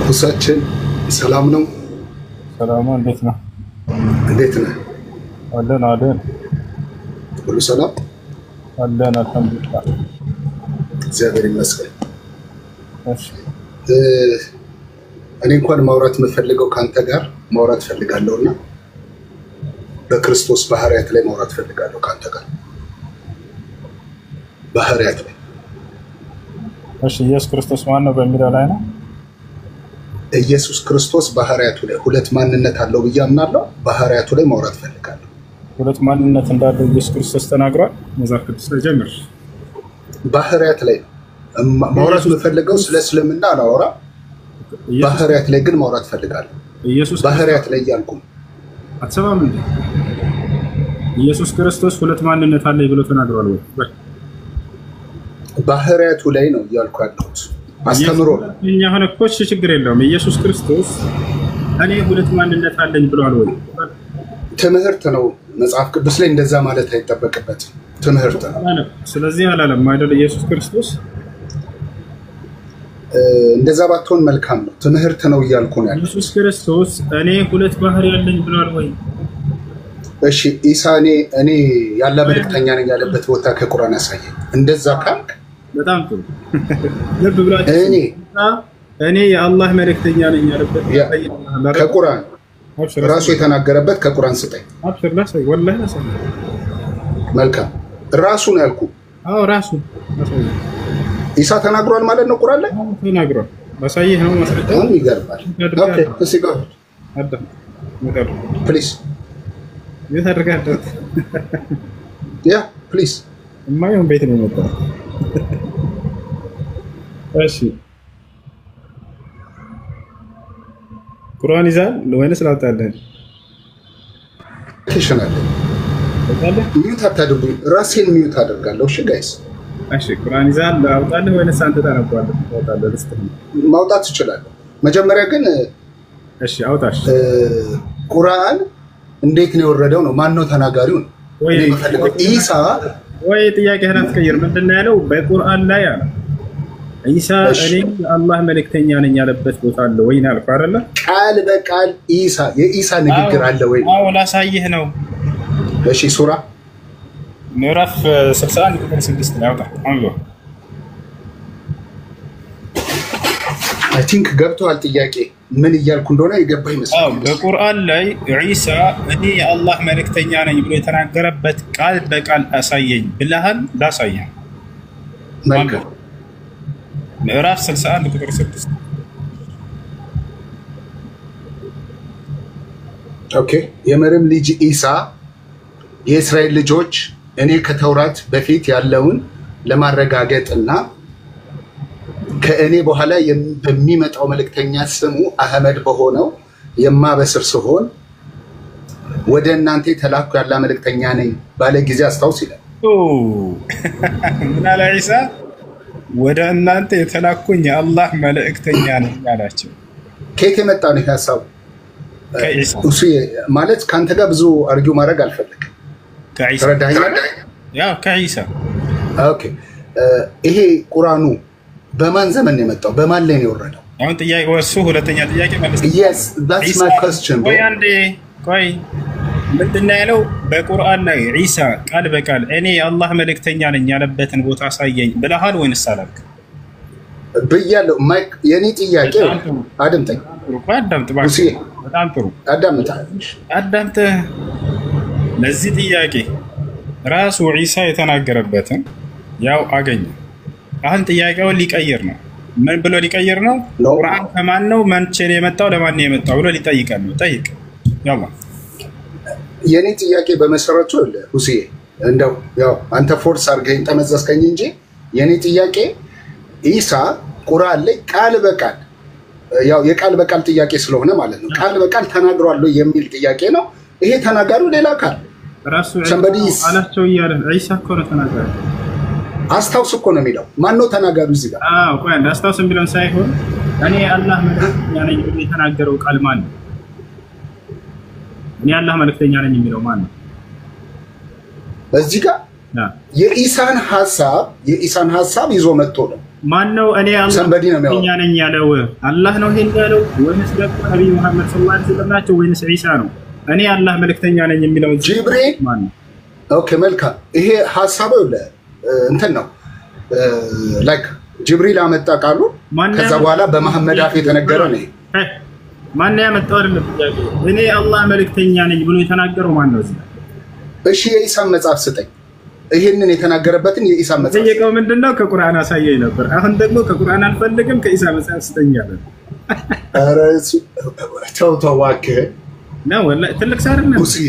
ሁሳችን ሰላም ነው። ሰላም እንዴት ነው? እንዴት ነህ? አለን ሁሉ ሰላም አለን አልሐምዱሊላህ እግዚአብሔር ይመስገን። እሺ እኔ እንኳን ማውራት የምፈልገው ካንተ ጋር ማውራት ፈልጋለሁና በክርስቶስ ባህሪያት ላይ ማውራት ፈልጋለሁ ካንተ ጋር ባህሪያት ላይ። እሺ ኢየሱስ ክርስቶስ ማን ነው በሚለው ላይ ነው። ኢየሱስ ክርስቶስ ባህሪያቱ ላይ ሁለት ማንነት አለው ብዬ አምናለሁ። ባህሪያቱ ላይ ማውራት ፈልጋለሁ። ሁለት ማንነት እንዳለው ኢየሱስ ክርስቶስ ተናግሯል። መጽሐፍ ቅዱስ ላይ ጀምር ባህሪያት ላይ ማውራት የምፈልገው ስለ እስልምና አላወራ። ባህሪያት ላይ ግን ማውራት ፈልጋለሁ። ኢየሱስ ባህሪያት ላይ ያልኩ አትሰማም እንዴ? ኢየሱስ ክርስቶስ ሁለት ማንነት አለ ብሎ ተናግሯል ወይ? ባህሪያቱ ላይ ነው ያልኩ ያለሁት። አስተምሮ እኛ ሆነ እኮ ችግር የለውም። ኢየሱስ ክርስቶስ እኔ ሁለት ማንነት አለኝ ብሏል ወይ? ትምህርት ነው። መጽሐፍ ቅዱስ ላይ እንደዛ ማለት አይጠበቅበትም። ትምህርት ነው። ስለዚህ አላለም አይደል? ኢየሱስ ክርስቶስ እንደዛ ባትሆን መልካም ነው። ትምህርት ነው እያልኩ ነው ያለው። ኢየሱስ ክርስቶስ እኔ ሁለት ባህሪ ያለኝ ብሏል ወይ? እሺ ኢሳ እኔ ያለ መልእክተኛ ነኝ ያለበት ቦታ ከቁርአን ያሳየኝ። እንደዛ ካልክ በጣም ጥሩ። ልብ ብላችሁ እኔ የአላህ መልእክተኛ ነኝ ያለበት ከቁርአን ራሱ የተናገረበት ከቁርአን ስጠኝ። አብሽር ላሳይ ወላሂ ላሳይ። መልካም ራሱ ነው ያልኩ። አዎ ራሱ ኢሳ ተናግሯል ማለት ነው ቁርአን ላይ ተናግሯል። ማሳየህ ነው ማስረጃ ነው። ይገርማል። ኦኬ እሺ ጋር አዳም ነገር ፕሊዝ ይተርጋለት ያ ፕሊዝ የማይሆን ቤት ነው የመጣው። እሺ ቁርአን ይዛል ወይንስ ላውጣልህ? ተሽናለ ሚዩት አታድርጉ። ራሴን ሚዩት አደርጋለሁ። እሺ ጋይስ እሺ ቁርአን ይዛል ላውጣልህ ወይንስ አንተ ታነባለህ? ታውጣለህ እስቲ ማውጣት ትችላለህ። መጀመሪያ ግን እሺ አውጣሽ። ቁርአን እንዴት ነው የወረደው ነው? ማን ነው ተናጋሪው ነው? ወይ ኢሳ ወይ ጥያቄህን አትቀይር። ምንድነው ያለው በቁርአን ላይ አለ ኢሳ እኔ የአላህ መልእክተኛ ነኝ ያለበት ቦታ አለ ወይ ነው አልኩ አይደለ? ቃል በቃል ኢሳ የኢሳ ንግግር አለ ወይ? አዎ ላሳይህ ነው። እሺ ሱራ ምዕራፍ 61 ቁጥር 6 ላይ አውጣ አንሎ አይ ቲንክ ገብቷል። ጥያቄ ምን እያልኩ እንደሆነ የገባኝ ይመስላል። አዎ በቁርአን ላይ ኢሳ እኔ የአላህ መልእክተኛ ነኝ ብሎ የተናገረበት ቃል በቃል አሳየኝ ብለሃል። ላሳየህ መልካም ምዕራፍ 61 ቁጥር 6 ኦኬ የመርየም ልጅ ኢሳ የእስራኤል ልጆች እኔ ከተውራት በፊት ያለውን ለማረጋገጥና ከእኔ በኋላ በሚመጣው መልእክተኛ ስሙ አህመድ በሆነው የማበስር ሲሆን ወደ እናንተ የተላኩ ያለ መልእክተኛ ነኝ ባለ ጊዜ አስታውስ ይላል። ምን አለ ኢሳ? ወደ እናንተ የተላኩኝ የአላህ መልእክተኛ ነኝ አላቸው። ከየት የመጣ ነው ሐሳቡ? ከኢሳ እሱ ማለት ካንተ ጋር ብዙ አርጊው ማድረግ አልፈልግም። ከኢሳ ያ ከኢሳ ኦኬ ይሄ ቁርአኑ በማን ዘመን ነው የመጣው? በማን ላይ ነው የወረደው? አሁን ጥያቄ ወርሱ ሁለተኛ ጥያቄ ማለት ነው። yes that's my question ቆይ አንዴ ቆይ ምንድነው ያለው በቁርአን ላይ ኢሳ ቃል በቃል እኔ የአላህ መልእክተኛ ነኝ ያለበትን ቦታ አሳየኝ ብለሃል ወይንስ አላልክ? ብያለሁ። ማይክ የኔ ጥያቄ አድምጠኝ። አዳምጥ ባክህ። በጣም ጥሩ አዳምጥ። ለዚህ ጥያቄ ራሱ ኢሳ የተናገረበትን ያው አገኘ። አሁን ጥያቄውን ሊቀይር ነው። ምን ብሎ ሊቀይር ነው? ቁርአን ከማን ነው መቼ ነው የመጣው ለማን ነው የመጣው ብሎ ሊጠይቀን ነው። ጠይቅ ያላ የኔ ጥያቄ በመሰረቱ ሁሴ እንደው ያው አንተ ፎርስ አድርገኝ ጠመዘዝከኝ እንጂ የኔ ጥያቄ ኢሳ ቁርአን ላይ ቃል በቃል ያው የቃል በቃል ጥያቄ ስለሆነ ማለት ነው ቃል በቃል ተናግሯል የሚል ጥያቄ ነው። ይሄ ተናጋሪው ሌላ አካል ራሱ አላቸው እያለ ኢሳ እኮ ነው ተናጋሪው። አስታውስ እኮ ነው የሚለው። ማን ነው ተናጋሪው እዚህ ጋር? አዎ ቆይ አንድ አስታውስ የሚለውን ሳይሆን እኔ አላህ መልእክተኛ ነኝ ብሎ የተናገረው ቃል ማን ነው? እኔ አላህ መልእክተኛ ነኝ የሚለው ማን ነው? እዚህ ጋር የኢሳን ሐሳብ ይዞ መጥቶ ነው ማን ነው እኔ አላህ ነኝ ያለው? አላህ ነው ይሄን ያለው ወይስ ደግሞ ነብዩ መሐመድ ሰለላሁ ዐለይሂ ወሰለም ናቸው ወይስ ዒሳ ነው? እኔ አላህ መልእክተኛ ነኝ የሚለው ጅብሪል ማን ነው? ኦኬ መልካም። ይሄ ሐሳቡ እንትን ነው ላይክ ጅብሪል አመጣ ቃሉ ከዛ በኋላ በመሐመድ አፍ የተነገረ ነው። ማን ያመጣው አይደለም ጥያቄ። እኔ አላህ መልእክተኛ ነኝ ብሎ የተናገረው ማን ነው? እሺ የኢሳን መጽሐፍ ስጠኝ። ይሄንን የተናገረበትን የኢሳን መጽሐፍ ጠየቀው። ምንድነው? ከቁርአን አሳየኝ ነበር። አሁን ደግሞ ከቁርአን አልፈልግም ከኢሳ መጽሐፍ ስጠኝ አለ። ኧረ ተው እባክህ ነው ወላሂ ትልቅ ሰው አይደለም ሙስዬ፣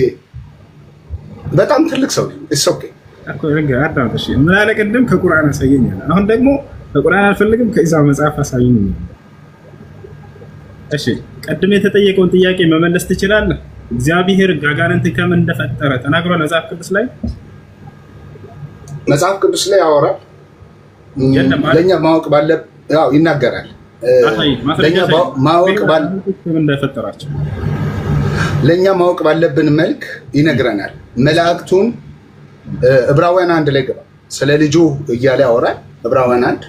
በጣም ትልቅ ሰው ነው። እሱ ኦኬ እኮ ረጋ አዳም። እሺ ምን አለ ቅድም ከቁርአን አሳየኝ አለ። አሁን ደግሞ ከቁርአን አልፈልግም ከኢሳ መጽሐፍ አሳየኝ። እሺ ቀድም የተጠየቀውን ጥያቄ መመለስ ትችላለህ? እግዚአብሔር አጋንንትን ከምን እንደፈጠረ ተናግሯል መጽሐፍ ቅዱስ ላይ ያወራል። ለኛ ማወቅ ባለ ያው ይናገራል። ለኛ ማወቅ ባለብን መልክ ይነግረናል። መላእክቱን ዕብራውያን 1 ላይ ገባ ስለ ልጁ እያለ ያወራል። ዕብራውያን 1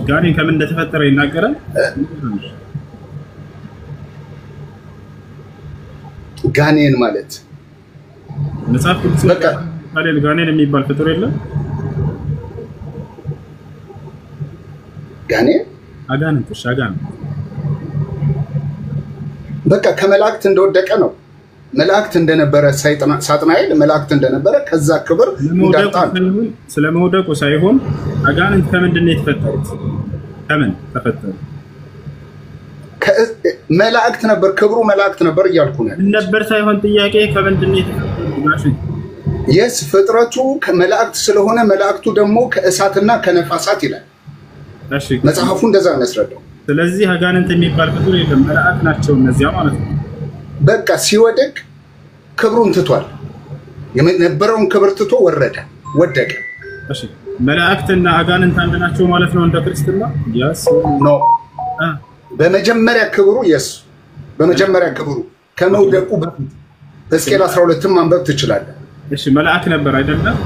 ጋኔን ከምን እንደተፈጠረ ይናገራል። ጋኔን ማለት መጽሐፍ ቅዱስ በቃ ጋኔን የሚባል ፍጡር የለም። ጋኔን አጋንንት በቃ ከመላእክት እንደወደቀ ነው። መላእክት እንደነበረ ሳጥናኤል መላእክት እንደነበረ ከዛ ክብር እንዳጣ ስለመውደቁ ሳይሆን አጋንንት ከምንድን ነው የተፈጠሩት? ከምን ተፈጠሩ? መላእክት ነበር፣ ክብሩ መላእክት ነበር እያልኩ ነው ነበር ሳይሆን ጥያቄ ከምንድን ነው የተፈጠሩት? የስ ፍጥረቱ ከመላእክት ስለሆነ መላእክቱ ደግሞ ከእሳትና ከነፋሳት ይላል። እሺ መጽሐፉ እንደዛ ነው ያስረዳው። ስለዚህ አጋንንት የሚባል ፍጡር የለም፣ መላእክት ናቸው እነዚያ ማለት ነው። በቃ ሲወደቅ ክብሩን ትቷል። የነበረውን ክብር ትቶ ወደቀ። እሺ መላእክትና አጋንንት አንድ ናቸው ማለት ነው እንደ ክርስትና? ያስ ኖ በመጀመሪያ ክብሩ በመጀመሪያ ክብሩ ከመውደቁ በፊት ሕዝቅኤል 12 ማንበብ ትችላለህ። እሺ መልአክ ነበር አይደለም?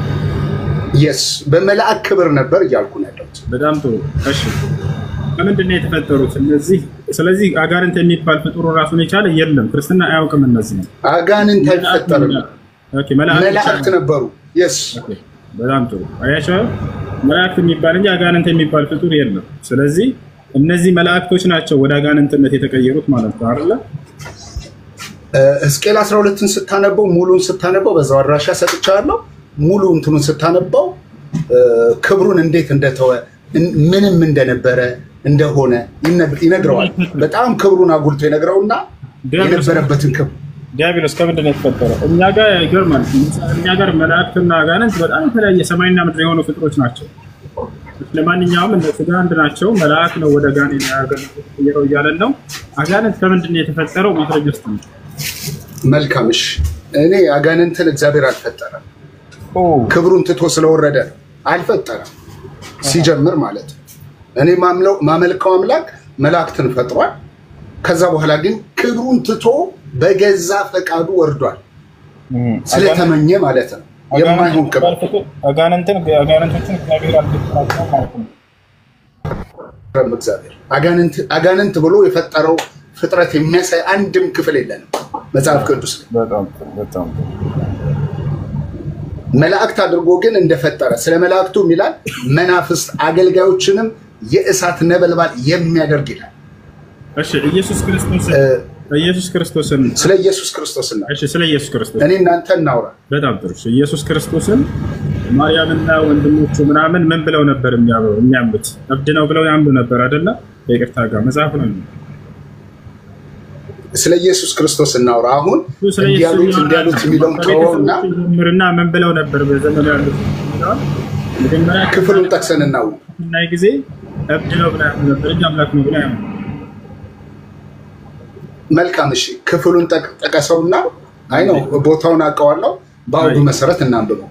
የስ በመልአክ ክብር ነበር እያልኩ ነው ያለሁት። በጣም ጥሩ። እሺ ከምንድን ነው የተፈጠሩት እነዚህ? ስለዚህ አጋንንት የሚባል ፍጡር ራሱን የቻለ የለም፣ ክርስትና አያውቅም። እነዚህ አጋንንት አይፈጠርም። ኦኬ መላእክት ነበሩ። የስ በጣም ጥሩ። አያቸው መላእክት የሚባል እንጂ አጋንንት የሚባል ፍጡር የለም። ስለዚህ እነዚህ መላእክቶች ናቸው ወደ አጋንንትነት የተቀየሩት ማለት ነው አይደለ? ሕዝቅኤል 12ን ስታነበው ሙሉን ስታነበው በዛው አድራሻ ሰጥቻለሁ። ሙሉ እንትኑን ስታነበው ክብሩን እንዴት እንደተወ ምንም እንደነበረ እንደሆነ ይነግረዋል። በጣም ክብሩን አጉልቶ ይነግረውና የነበረበትን ክብር ዲያብሎስ ከምንድን ነው የተፈጠረው? እኛ ጋር ይገርማል። እኛ ጋር መላእክትና አጋንንት በጣም የተለያየ ሰማይና ምድር የሆኑ ፍጥሮች ናቸው። ለማንኛውም እነሱ ጋር አንድ ናቸው። መልአክ ነው ወደ ጋኔን ያገኘው እያለን ነው። አጋንንት ከምንድን ነው የተፈጠረው? ማስረጃ ውስጥ ነው። መልካምሽ እኔ አጋንንትን እግዚአብሔር አልፈጠረም። ክብሩን ትቶ ስለወረደ አልፈጠረም ሲጀምር ማለት ነው። እኔ ማመልከው አምላክ መላእክትን ፈጥሯል። ከዛ በኋላ ግን ክብሩን ትቶ በገዛ ፈቃዱ ወርዷል ስለተመኘ ማለት ነው። የማይሆን ክብር አጋንንቶችን እግዚአብሔር አልፈጠራቸውም ማለት ነው። እግዚአብሔር አጋንንት ብሎ የፈጠረው ፍጥረት የሚያሳይ አንድም ክፍል የለንም መጽሐፍ ቅዱስ ላይ። በጣም መላእክት አድርጎ ግን እንደፈጠረ ስለ መላእክቱ ይላል። መናፍስት አገልጋዮችንም የእሳት ነበልባል የሚያደርግ ይላል። እሺ ኢየሱስ ክርስቶስን ስለ ኢየሱስ ክርስቶስን ነው። እሺ ስለ ኢየሱስ ክርስቶስ እኔ እናንተ እናውራ። በጣም ጥሩ። ኢየሱስ ክርስቶስን ማርያምና ወንድሞቹ ምናምን ምን ብለው ነበር የሚያምኑት? እብድ ነው ብለው ያምኑ ነበር አይደለ? በይቅርታ ጋር መጽሐፍ ነው። ስለ ኢየሱስ ክርስቶስ እናውራ። አሁን እንዲያሉት የሚለውን ተወውና ምርና ምን ብለው ነበር በዘመኑ ያሉት? መጀመሪያ ክፍሉን ጠቅሰን እናውራ እና ጊዜ እብድ ነው ብለው ያምኑ ነበር እንጂ አምላክ ነው ብለው ያምኑ። መልካም እሺ፣ ክፍሉን ጠቀሰውና አይ ነው ቦታውን አውቀዋለሁ። በአውዱ መሰረት እናንብበው።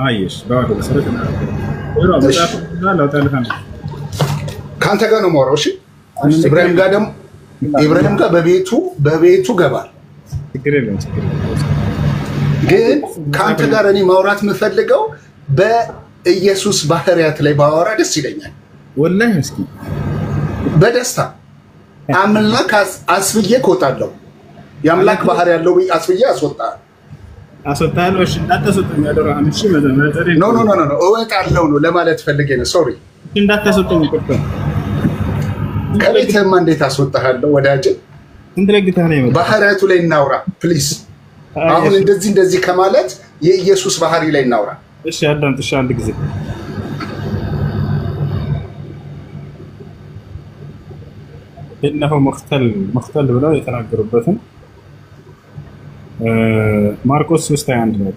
አይሽ በአውዱ መሰረት እናንብበው። ካንተ ጋር ነው የማወራው። እሺ ኢብራሂም ጋር ደግሞ በቤቱ ገባል። ግን ካንተ ጋር እኔ ማውራት የምፈልገው ኢየሱስ ባህሪያት ላይ ባወራ ደስ ይለኛል። ወላሂ እስኪ በደስታ አምላክ አስብዬ እኮጣለሁ። የአምላክ ባህሪ ያለው አስብዬ አስወጣለሁ። እሺ እንዳታስወጣኝ ያደራ አንቺ መዘመሪ ኖ እወጣለሁ ነው ለማለት ፈልጌ ነው። ሶሪ እንዳታስወጣኝ ቁርጥ ከቤትህማ እንዴት አስወጣሃለሁ ወዳጅ? እንድለግታ ነው ባህሪያቱ ላይ እናውራ ፕሊዝ። አሁን እንደዚህ ከማለት የኢየሱስ ባህሪ ላይ እናውራ። እሺ አዳምጥ። እሺ አንድ ጊዜ إنه مختل ብለው የተናገሩበትን ማርቆስ 3:21 ነው።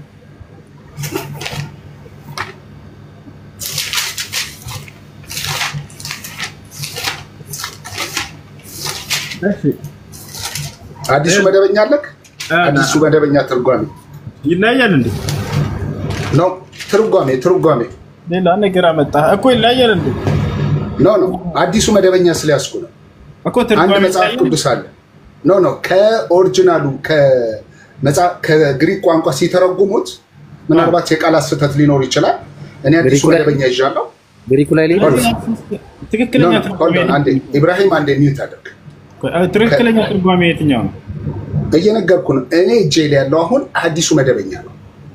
እሺ አዲሱ መደበኛ አለክ? አዲሱ መደበኛ ትርጓሜ ይለያል እንዴ? ነው ትርጓሜ ሌላ ነገር አመጣ እኮ ይለያል እንዴ? ኖ አዲሱ መደበኛ ስለያዝኩ ነው። አንድ መጽሐፍ ቅዱስ አለ። ኖ ከኦሪጂናሉ ከግሪክ ቋንቋ ሲተረጉሙት ምናልባት የቃላት ስህተት ሊኖር ይችላል። እኔ አዲሱ መደበኛ ይዣለሁ። ግሪኩ ላይ ትክክለኛ ትርጓሜ አንዴ ኢብራሂም አንዴ ሚውት አድርግ። ትክክለኛ ትርጓሜ የትኛው ነው? እየነገርኩ ነው። እኔ እጄ ላይ ያለው አሁን አዲሱ መደበኛ ነው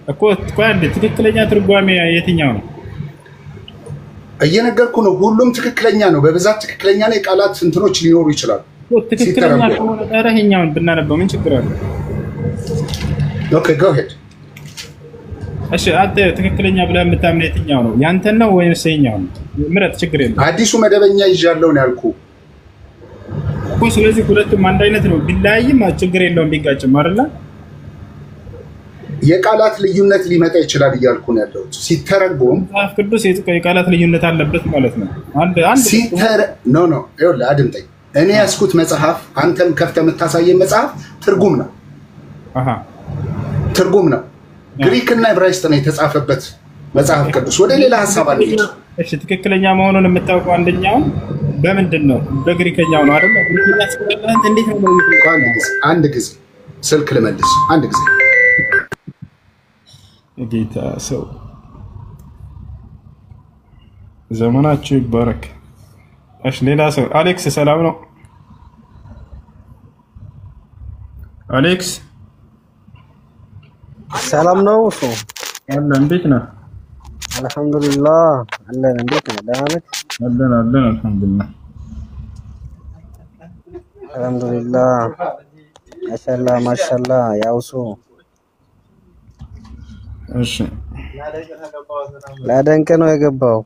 እኮ። አንዴ ትክክለኛ ትርጓሜ የትኛው ነው? እየነገርኩ ነው። ሁሉም ትክክለኛ ነው። በብዛት ትክክለኛ ነው። የቃላት እንትኖች ሊኖሩ ይችላሉ። ትክክለኛ ከሆነ ታዲያ ይኸኛውን ብናነበው ምን ችግር አለ? ኦኬ ጎ ሄድ። እሺ አንተ ትክክለኛ ብለህ የምታምነው የትኛው ነው? ያንተን ነው ወይስ የኛው ነው? ምረጥ፣ ችግር የለም። አዲሱ መደበኛ ይዣለሁ ነው ያልኩህ እኮ። ስለዚህ ሁለቱም አንድ አይነት ነው። ቢለያይም ችግር የለውም፣ ቢጋጭም አይደለ? የቃላት ልዩነት ሊመጣ ይችላል እያልኩ ነው ያለሁት። ሲተረጎም መጽሐፍ ቅዱስ የቃላት ልዩነት አለበት ማለት ነው። አንድ ኖ ይኸውልህ አድምጠኝ። እኔ ያስኩት መጽሐፍ አንተም ከፍተህ የምታሳየን መጽሐፍ ትርጉም ነው። ትርጉም ነው። ግሪክ እና ዕብራይስጥ ነው የተጻፈበት መጽሐፍ ቅዱስ። ወደ ሌላ ሀሳብ አንሄድ። እሺ ትክክለኛ መሆኑን የምታውቀው አንደኛውን በምንድን ነው? በግሪከኛው ነው አይደል? ግሪከኛ ስለሆነ እንዴት ነው? አንድ ጊዜ ስልክ ልመልስ። አንድ ጊዜ ጌታ ሰው ዘመናችሁ ይባረክ። እሺ ሌላ ሰው አሌክስ ሰላም ነው? አሌክስ ሰላም ነው? እሱ አለ እንዴት ነህ? አልሐምዱሊላህ አለን። እንዴት ነህ? ደህና ነህ? አለን አልሐምዱሊላህ አልሐምዱሊላህ። ማሻአላህ ያውሱ። እሺ ላደንቅ ነው የገባው።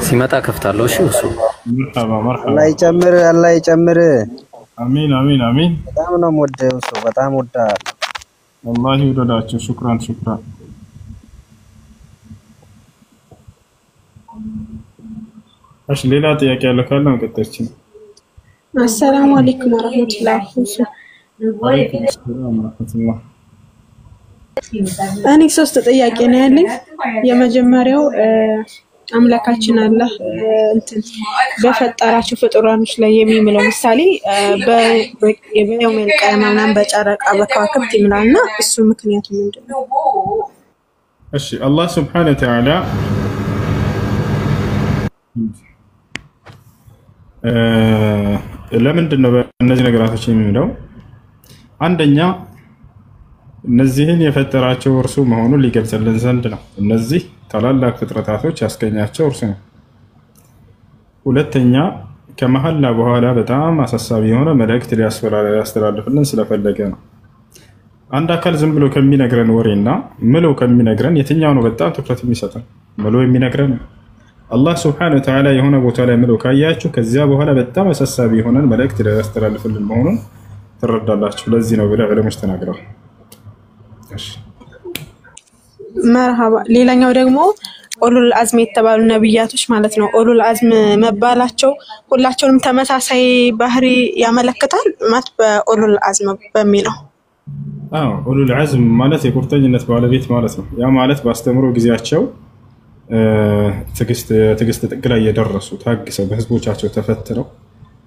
ሲመጣ ከፍታለሁ። እሺ እሱ መርሐባ አላህ ይጨምር። አሚን። በጣም ነው የምወደው እሱ፣ በጣም ወዳለሁ። والله ይወደዳችሁ። ሹክራን። እሺ ሌላ ጥያቄ ያለ ካለ መቀጠልች። አሰላሙ አለይኩም ወራህመቱላሂ ወበረካቱህ። እኔ 3 ጥያቄ ነው ያለኝ። የመጀመሪያው አምላካችን አላህ በፈጠራቸው ፍጡራኖች ላይ የሚምለው ምሳሌ በየውመል ቂያማ ምናምን በጨረቃ በከዋክብት ይምላልና እሱ ምክንያቱ ምንድነው? እሺ አላህ ሱብሓነሁ ወተዓላ ለምንድን ነው በእነዚህ ነገራቶች የሚምለው? አንደኛ እነዚህን የፈጠራቸው እርሱ መሆኑን ሊገልጽልን ዘንድ ነው። እነዚህ ታላላቅ ፍጥረታቶች ያስገኛቸው እርሱ ነው። ሁለተኛ ከመሐላ በኋላ በጣም አሳሳቢ የሆነ መልእክት ሊያስተላልፍልን ስለፈለገ ነው። አንድ አካል ዝም ብሎ ከሚነግረን ወሬና ምሎ ከሚነግረን የትኛው ነው በጣም ትኩረት የሚሰጠን? ምሎ የሚነግረን አላህ ሱብሓነሁ ወተዓላ የሆነ ቦታ ላይ ምሎ ካያችሁ ከዚያ በኋላ በጣም አሳሳቢ የሆነን መልእክት ሊያስተላልፍልን መሆኑን ትረዳላችሁ። ለዚህ ነው ብለው ዑለሞች ተናግረዋል። መርሐባ። ሌላኛው ደግሞ ኡሉል አዝም የተባሉ ነብያቶች ማለት ነው። ኡሉል አዝም መባላቸው ሁላቸውንም ተመሳሳይ ባህሪ ያመለክታል ማለት በኡሉል አዝም በሚለው። ኡሉል አዝም ማለት የቁርጠኝነት ባለቤት ማለት ነው። ያ ማለት ባስተምሮ ጊዜያቸው ትዕግስት ጥግ ላይ የደረሱ ታግሰው በህዝቦቻቸው ተፈትነው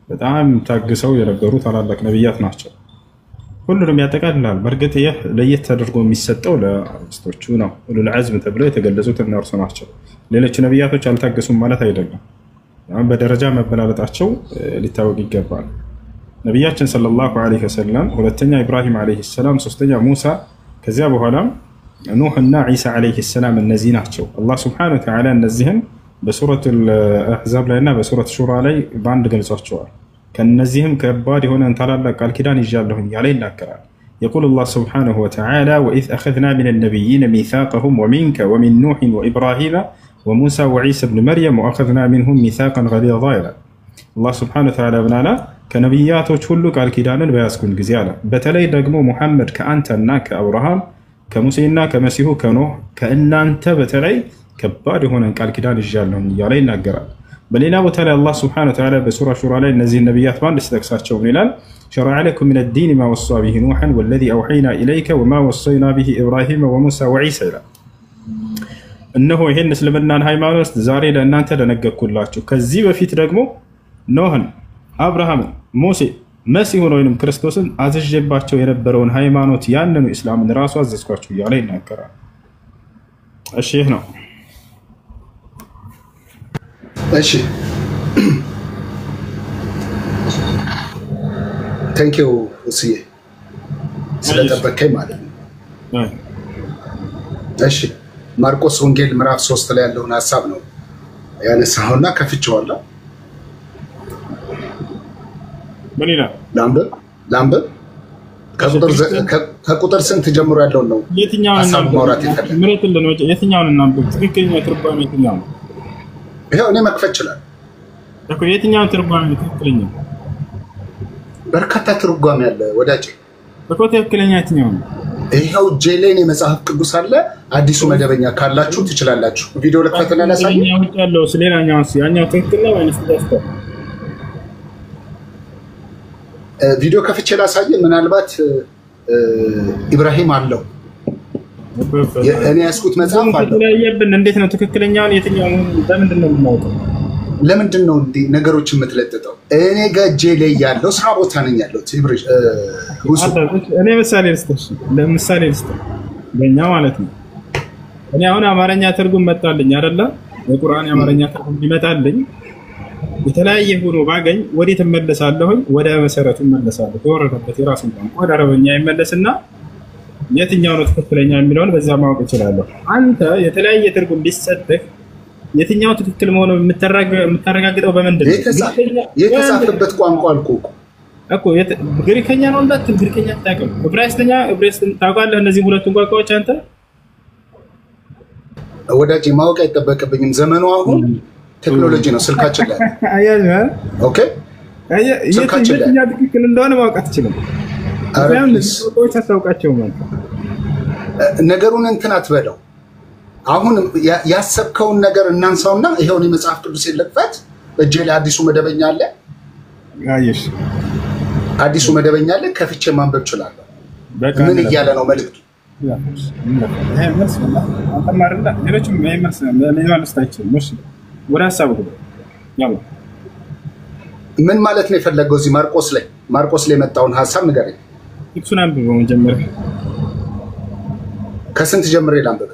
በጣም ታግሰው የነበሩ ታላላቅ ነብያት ናቸው። ሁሉንም ያጠቃልላል። በእርግጥ ይህ ለየት ተደርጎ የሚሰጠው ለአርዕስቶቹ ነው። ኡሉል ዐዝም ተብለው የተገለጹት እነርሱ ናቸው። ሌሎች ነቢያቶች አልታገሱም ማለት አይደለም። በደረጃ መበላለጣቸው ሊታወቅ ይገባል። ነቢያችን ሰለላሁ ዐለይሂ ወሰለም፣ ሁለተኛ ኢብራሂም ዐለይሂ ሰላም፣ ሶስተኛ ሙሳ፣ ከዚያ በኋላ ኑህ እና ዒሳ ዐለይሂ ሰላም እነዚህ ናቸው። አላህ ሱብሓነሁ ወተዓላ እነዚህን በሱረቱል አሕዛብ ላይ እና በሱረት ሹራ ላይ በአንድ ገልጿቸዋል። ከነዚህም ከባድ የሆነ ታላላቅ ቃል ኪዳን ይዣለሁኝ ያለ ይናገራል። የቁል አላህ ሱብሓነሁ ወተዓላ ወኢዝ አኸዝና ሚነ ነቢይነ ሚሳቀሁም ወሚንከ ወሚን ኑሕን ወኢብራሂመ ወሙሳ ወዒሳ ብን መርየም ወአኸዝና ሚንሁም ሚሳቀን ገሊዛ ይላል። አላህ ሱብሓነሁ ወተዓላ ብናላ ከነቢያቶች ሁሉ ቃል ኪዳንን በያዝኩኝ ጊዜ አለ። በተለይ ደግሞ ሙሐመድ ከአንተና ከአብርሃም ከሙሴና ከመሲሁ ከኖህ ከእናንተ በተለይ ከባድ የሆነን ቃል ኪዳን ይዣለሁኝ እያለ ይናገራል። በሌላ ቦታ ላይ አላህ ሱብሓነሁ ወተዓላ በሱራ ሹራ ላይ እነዚህ ነቢያት በአንድ ሲጠቅሳቸው ምን ይላል? ሸረዐ ለኩም ሚነ ዲን ማ ወሳ ቢሂ ኑሐን ወለዚ አውሐይና ኢለይከ ወማ ወሰይና ቢሂ ኢብራሂመ ወሙሳ ወዒሳ ይላል። እነሆ ይህን እስልምናን ሃይማኖት ዛሬ ለእናንተ ደነገግኩላችሁ፣ ከዚህ በፊት ደግሞ ኖህን፣ አብርሃምን፣ ሙሴ፣ መሲሁን ወይም ክርስቶስን አዝዤባቸው የነበረውን ሃይማኖት ያንኑ ኢስላምን ራሱ አዘዝኳችሁ እያለ ይናገራል። እሺ ይህ ነው። እሺ ቴንኪው እስዬ ስለጠበቀኝ ማለት ነው። እሺ ማርቆስ ወንጌል ምዕራፍ 3 ላይ ያለውን ሐሳብ ነው ያነሳውና ከፍቼዋለሁ። ምን ይላል? ላምበብ ከቁጥር ስንት ጀምሮ ያለውን ነው? የትኛውን ማውራት ይፈልጋል? የትኛውን እናንብብ? ትክክለኛ ትርጓሜ የትኛው ነው? ይሄው እኔ መክፈት ይችላል እኮ። የትኛውን ትርጓሜ ትክክለኛ? በርካታ ትርጓሜ አለ ወዳጄ እኮ። ትክክለኛ የትኛው ነው? ይሄው ጄሌን የመጽሐፍ ቅዱስ አለ። አዲሱ መደበኛ ካላችሁ ትችላላችሁ። ቪዲዮ ለከፈተና ላሳይ። ያለው ስለሌላኛው ያኛው ትክክል ነው ወይስ ተስተካክሏል? ቪዲዮ ከፍቼ ላሳይ። ምናልባት ኢብራሂም አለው እኔ ያስኩት መጽሐፍ አለ። እንዴት ነው ትክክለኛውን የትኛውን በምንድን ነው የምናውቀው? ለምንድን ነው እንዲህ ነገሮች የምትለጥጠው? እኔ ገጄ ላይ ያለው ስራ ቦታ ነኝ ያለው እኔ ምሳሌ ልስጥሽ። ለምሳሌ ልስጥሽ በእኛ ማለት ነው። እኔ አሁን አማርኛ ትርጉም መጣልኝ አይደለ? የቁርአን የአማርኛ ትርጉም ይመጣልኝ የተለያየ ሆኖ ባገኝ ወዴት እመለሳለሁኝ? ወደ መሰረቱ እመለሳለሁ። ተወረደበት የራሱን ቋንቋ ወደ አረበኛ ይመለስና የትኛው ነው ትክክለኛ የሚለውን በዛ ማወቅ እችላለሁ። አንተ የተለያየ ትርጉም ቢሰጥህ የትኛው ትክክል መሆኑን የምታረጋግጠው በምንድን ነው? የተጻፈበት ቋንቋ አልኩህ እኮ ግሪከኛ ነው እንዳትል፣ ግሪከኛ አታውቅም። ዕብራይስጥኛ ታውቃለህ? እነዚህ ሁለቱን ቋንቋዎች አንተ ወዳጄ ማወቅ አይጠበቅብኝም። ዘመኑ አሁን ቴክኖሎጂ ነው። ስልካችን ላይ ኦኬ፣ ስልካችን ላይ የትኛው ትክክል እንደሆነ ማወቅ አትችልም። ቋንቋዎች አታውቃቸውም። ነገሩን እንትን አትበለው። አሁን ያሰብከውን ነገር እናንሳውና ይሄውን የመጽሐፍ ቅዱስ የለበት እጄ ላይ አዲሱ መደበኛ አለ። አየሽ፣ አዲሱ መደበኛ አለ። ከፍቼ ማንበብ እችላለሁ። ምን እያለ ነው መልዕክቱ? ምን ማለት ነው የፈለገው? እዚህ ማርቆስ ላይ የመጣውን ሀሳብ ንገረኝ። እሱን አንብበው መጀመሪያ። ከስንት ጀምሬ ላንብብ?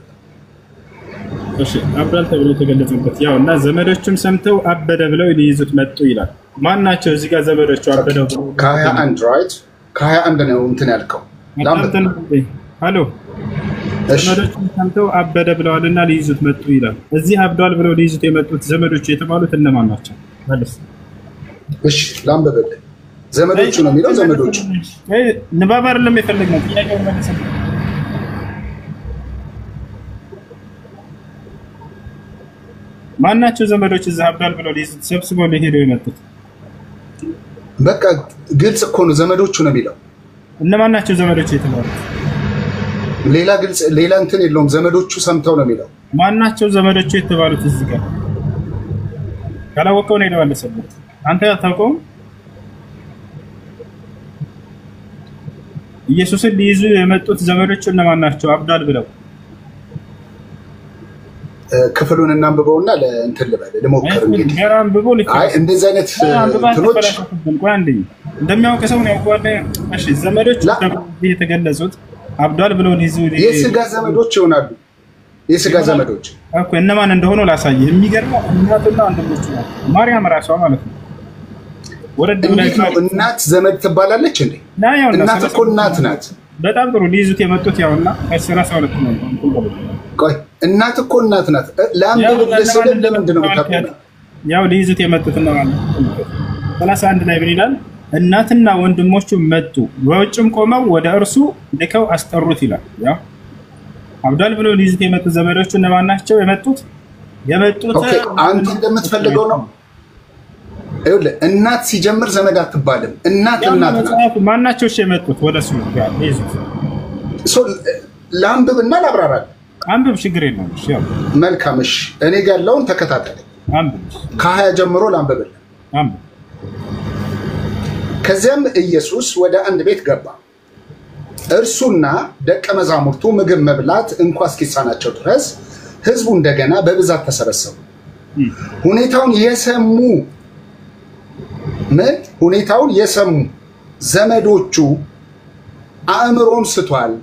እሺ አብዳል ተብሎ የተገለጸበት ያው እና ዘመዶችም ሰምተው አበደ ብለው ሊይዙት መጡ ይላል። ማን ናቸው እዚህ ጋር ዘመዶቹ አበደው? ከ21 ራይት፣ ከ21 ነው እንትን ያልከው። ሃሎ ዘመዶችም ሰምተው አበደ ብለዋልና ሊይዙት መጡ ይላል። እዚህ አብዷል ብለው ሊይዙት የመጡት ዘመዶቹ የተባሉት እነማን ናቸው? መልስ። እሺ ላንብብልህ። ዘመዶቹ ነው የሚለው። ዘመዶቹ ንባብ አይደለም የፈለግነው፣ ጥያቄው መልስ። ማናቸው ዘመዶች እዛ አብዷል ብለው ሊይዙት ሰብስበው ሊሄዱ የመጡት? በቃ ግልጽ እኮ ነው። ዘመዶቹ ነው የሚለው። እነማን ናቸው ዘመዶቹ የተባሉት? ሌላ ግልጽ ሌላ እንትን የለውም። ዘመዶቹ ሰምተው ነው የሚለው። ማናቸው ዘመዶቹ የተባሉት? እዚህ ጋር ካላወቀው ነው የደወለሰበት። አንተ አታውቀውም? ኢየሱስን ሊይዙ የመጡት ዘመዶቹ እነማን ናቸው? አብዷል ብለው ክፍሉን እናንብበውና ለእንትን ልበል ልሞክር። እንግዲህ አይ እንደዚህ አይነት እንትኖች እንደሚያውቅ ሰው ነው ያውቀዋል። እሺ ዘመዶች የተገለጹት አብዷል ብለው ሊይዙ የስጋ ዘመዶች ይሆናሉ። የስጋ ዘመዶች እኮ እነማን እንደሆኑ ላሳየህ። የሚገርመው እናትና ወንድሞቹ ናቸው። ማርያም ራሷ ማለት ነው። ወረድ ብላ እናት ዘመድ ትባላለች እንዴ? እናት እኮ እናት ናት። በጣም ጥሩ ሊይዙት የመጡት ያውና 32 ነው። ቆይ እናት እኮ እናት ናት። ለምንድን ነው የምታውቀው? ያው ሊይዙት የመጡት ነው ማለት 31 ላይ ምን ይላል? እናትና ወንድሞቹ መጡ፣ በውጭም ቆመው ወደ እርሱ ልከው አስጠሩት ይላል። ያው አብዷል ብለው ሊይዙት የመጡት ዘመዶቹ እነማን ናቸው? የመጡት ኦኬ አንተ እንደምትፈልገው ነው። ይኸውልህ እናት ሲጀምር ዘመድ አትባልም። እናት እናት ናት። ማናቸው እሺ የመጡት ወደሱ ጋር ሊይዙት? ላንብብና ላብራራል። አንብብ፣ ችግር የለውም። እሺ ያው መልካም። እሺ እኔ ጋር ያለውን ተከታተል። አንብብ፣ ከ20 ጀምሮ ላንብብልህ። አንብብ። ከዚያም ኢየሱስ ወደ አንድ ቤት ገባ። እርሱና ደቀ መዛሙርቱ ምግብ መብላት እንኳ እስኪሳናቸው ድረስ ሕዝቡ እንደገና በብዛት ተሰበሰቡ። ሁኔታውን የሰሙ ዘመዶቹ አእምሮን ስቷል